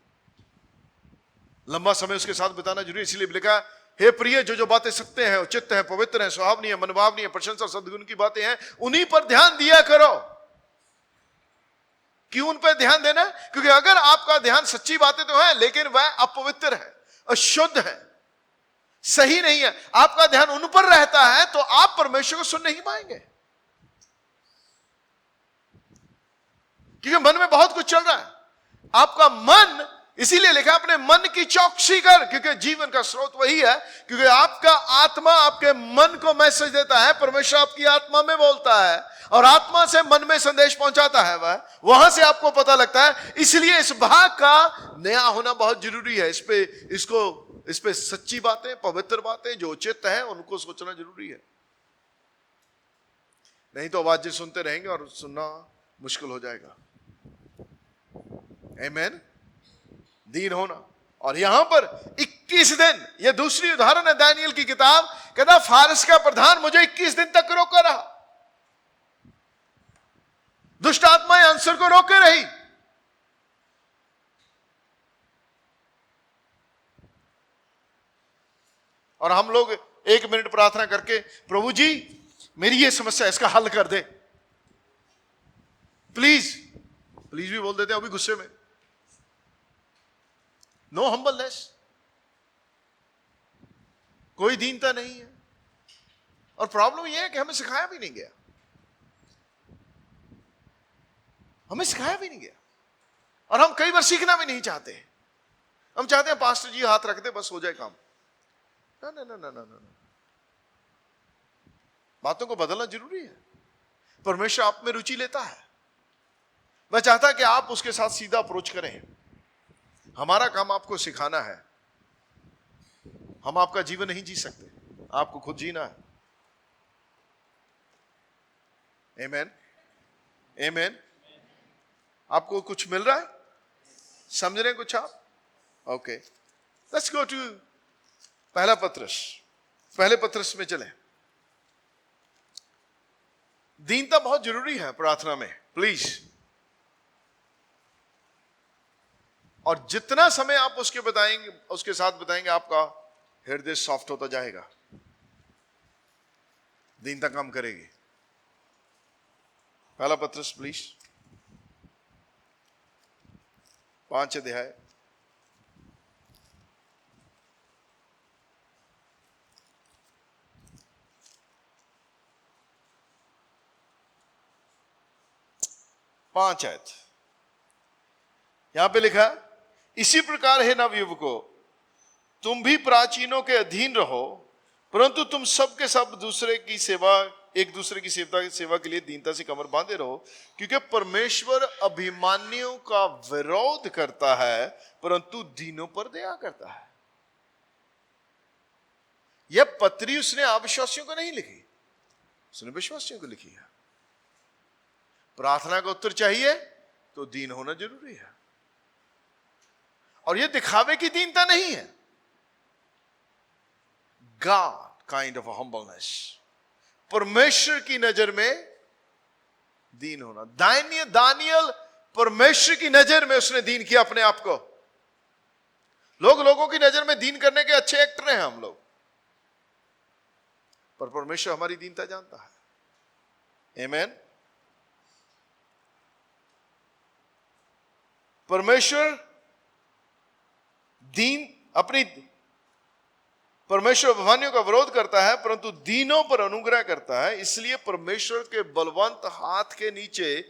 लंबा समय उसके साथ बिताना जरूरी है। इसलिए लिखा, हे प्रिय, जो जो बातें सत्य हैं, उचित हैं, पवित्र हैं, सुहावनी है, मनभावनी है, प्रशंसा सद्गुण की बातें हैं, उन्हीं पर ध्यान दिया करो। क्यों उन पर ध्यान देना? क्योंकि अगर आपका ध्यान सच्ची बातें तो है लेकिन वह अपवित्र है, अशुद्ध है, सही नहीं है, आपका ध्यान उन पर रहता है, तो आप परमेश्वर को सुन नहीं पाएंगे। क्योंकि मन में बहुत कुछ चल रहा है। आपका मन, इसीलिए लिखा अपने मन की चौकसी कर, क्योंकि जीवन का स्रोत वही है। क्योंकि आपका आत्मा आपके मन को मैसेज देता है, परमेश्वर आपकी आत्मा में बोलता है और आत्मा से मन में संदेश पहुंचाता है, वहां से आपको पता लगता है। इसलिए इस भाग का नया होना बहुत जरूरी है। इस पे सच्ची बातें, पवित्र बातें जो उचित है उनको सोचना जरूरी है। नहीं तो आवाजें सुनते रहेंगे और सुनना मुश्किल हो जाएगा। आमीन। दीन होना। और यहां पर 21 दिन, यह दूसरी उदाहरण है दानियल की किताब। कहता फारस का प्रधान मुझे 21 दिन तक रोका रहा, दुष्ट आत्माएं आंसर को रोके रही। और हम लोग 1 मिनट प्रार्थना करके, प्रभु जी मेरी ये समस्या, इसका हल कर दे प्लीज, प्लीज भी बोल देते हैं अभी गुस्से में। नो हम्बलनेस, कोई दीनता नहीं है। और प्रॉब्लम यह है कि हमें सिखाया भी नहीं गया, हमें सिखाया भी नहीं गया। और हम कई बार सीखना भी नहीं चाहते। हम चाहते हैं पास्टर जी हाथ रख दे बस हो जाए काम। ना ना ना ना ना ना, बातों को बदलना जरूरी है। परमेश्वर आप में रुचि लेता है। मैं चाहता कि आप उसके साथ सीधा अप्रोच करें। हमारा काम आपको सिखाना है। हम आपका जीवन नहीं जी सकते, आपको खुद जीना है। आमीन, आमीन। आपको कुछ मिल रहा है? समझ रहे हैं कुछ आप? ओके, लेट्स गो टू पहला पत्रस। पहले पत्रस में चले। दीनता बहुत जरूरी है प्रार्थना में, प्लीज। और जितना समय आप उसके साथ बताएंगे, आपका हृदय सॉफ्ट होता जाएगा, दीनता काम करेगी। पहला पत्रस प्लीज, 5 अध्याय। 5 आयत यहां पे लिखा, इसी प्रकार है नवयुवकों, तुम भी प्राचीनों के अधीन रहो, परंतु तुम सब के सब एक दूसरे की सेवा के लिए दीनता से कमर बांधे रहो, क्योंकि परमेश्वर अभिमानियों का विरोध करता है परंतु दीनों पर दया करता है। यह पत्री उसने अविश्वासियों को नहीं लिखी, उसने विश्वासियों को लिखी है। प्रार्थना का उत्तर चाहिए तो दीन होना जरूरी है, और यह दिखावे की दीनता नहीं है। God kind of a humbleness, परमेश्वर की नजर में दीन होना। दानियल परमेश्वर की नजर में उसने दीन किया अपने आप को। लोगों की नजर में दीन करने के अच्छे एक्टर हैं हम लोग, पर परमेश्वर हमारी दीनता जानता है। आमेन। परमेश्वर अभिमानियों का विरोध करता है परंतु दीनों पर अनुग्रह करता है। इसलिए परमेश्वर के बलवंत हाथ के नीचे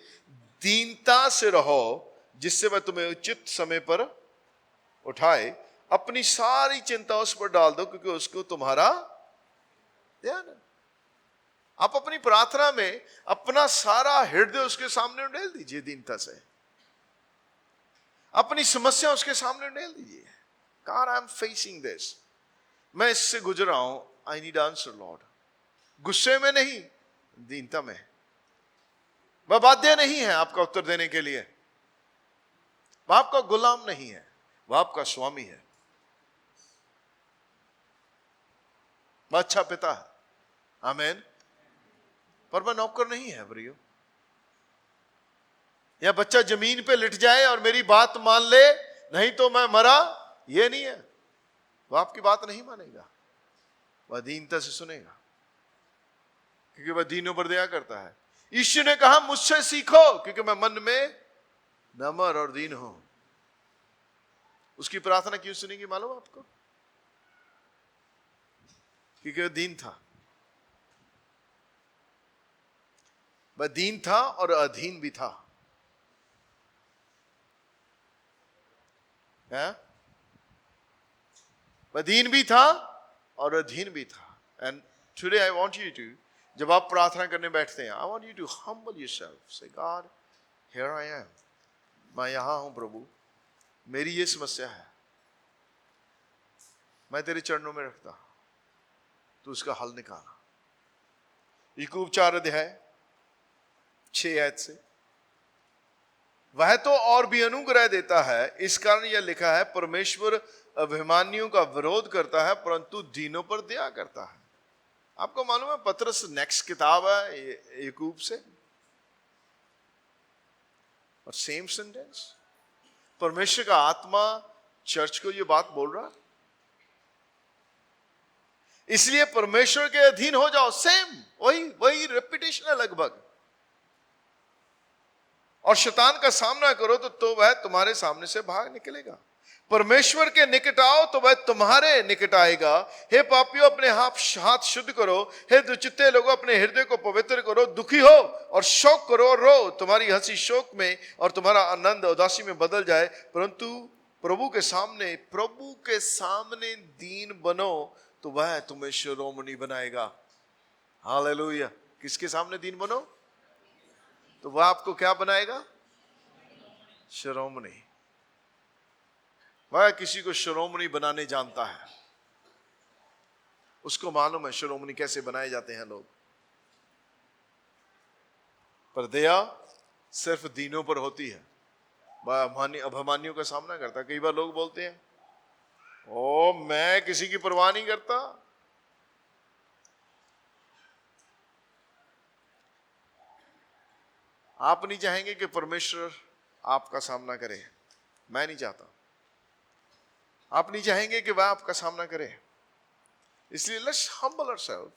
दीनता से रहो, जिससे वह तुम्हें उचित समय पर उठाए। अपनी सारी चिंता उस पर डाल दो, क्योंकि उसको तुम्हारा ध्यान है। आप अपनी प्रार्थना में अपना सारा हृदय उसके सामने उंडेल दीजिए दीनता से। अपनी समस्या उसके सामने उंडेल दीजिए। God, I am facing this, मैं इससे गुजर रहा हूं, आई नीड आंसर लॉर्ड। गुस्से में नहीं, दीनता में। वह बाध्य नहीं है आपका उत्तर देने के लिए, वह आपका गुलाम नहीं है, वह आपका स्वामी है। वह अच्छा पिता है, आमीन, पर वह नौकर नहीं है प्रियो। या बच्चा जमीन पे लिट जाए और मेरी बात मान ले, नहीं तो मैं मरा, ये नहीं है। वह आपकी बात नहीं मानेगा, वह दीनता से सुनेगा, क्योंकि वह दीनों पर दया करता है। यीशु ने कहा, मुझसे सीखो क्योंकि मैं मन में नम्र और दीन हूं। उसकी प्रार्थना क्यों सुनेगी मालूम आपको? क्योंकि वह दीन था। वह दीन था और अधीन भी था। वह दीन भी था और अधीन भी था। And today I want you to, जब आप प्रार्थना करने बैठते हैं, I want you to humble yourself, say God here I am, मैं यहां हूं प्रभु, मेरी ये समस्या है, मैं तेरे चरणों में रखता हूं, तू उसका हल निकाला। याकूब 4:6 से, वह तो और भी अनुग्रह देता है, इस कारण यह लिखा है, परमेश्वर अभिमानियों का विरोध करता है परंतु दीनों पर दया करता है। आपको मालूम है पतरस नेक्स्ट किताब है याकूब से, और सेम सेंटेंस, परमेश्वर का आत्मा चर्च को यह बात बोल रहा है। इसलिए परमेश्वर के अधीन हो जाओ। सेम वही रेपिटेशन है लगभग। और शैतान का सामना करो तो वह तुम्हारे सामने से भाग निकलेगा। परमेश्वर के निकट आओ तो वह तुम्हारे निकट आएगा। हे पापियों, अपने हाथ शुद्ध करो। हे दुचित्ते लोगों, अपने हृदय को पवित्र करो। दुखी हो और शोक करो और रो। तुम्हारी हंसी शोक में और तुम्हारा आनंद उदासी में बदल जाए। परंतु प्रभु के सामने दीन बनो तो वह तुम्हें शिरोमणि बनाएगा। हालेलुया। किसके सामने दीन बनो तो वह आपको क्या बनाएगा? शिरोमणि। वह किसी को शिरोमणि बनाने जानता है, उसको मालूम है शिरोमणि कैसे बनाए जाते हैं लोग। पर दया सिर्फ दीनों पर होती है, वह अभिमानियों का सामना करता है। कई बार लोग बोलते हैं, ओ मैं किसी की परवाह नहीं करता। आप नहीं चाहेंगे कि परमेश्वर आपका सामना करे, मैं नहीं चाहता। आप नहीं चाहेंगे कि वह आपका सामना करे। इसलिए लेट्स हम्बल आवरसेल्फ।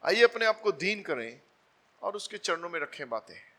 आइए अपने आप को दीन करें और उसके चरणों में रखें बातें।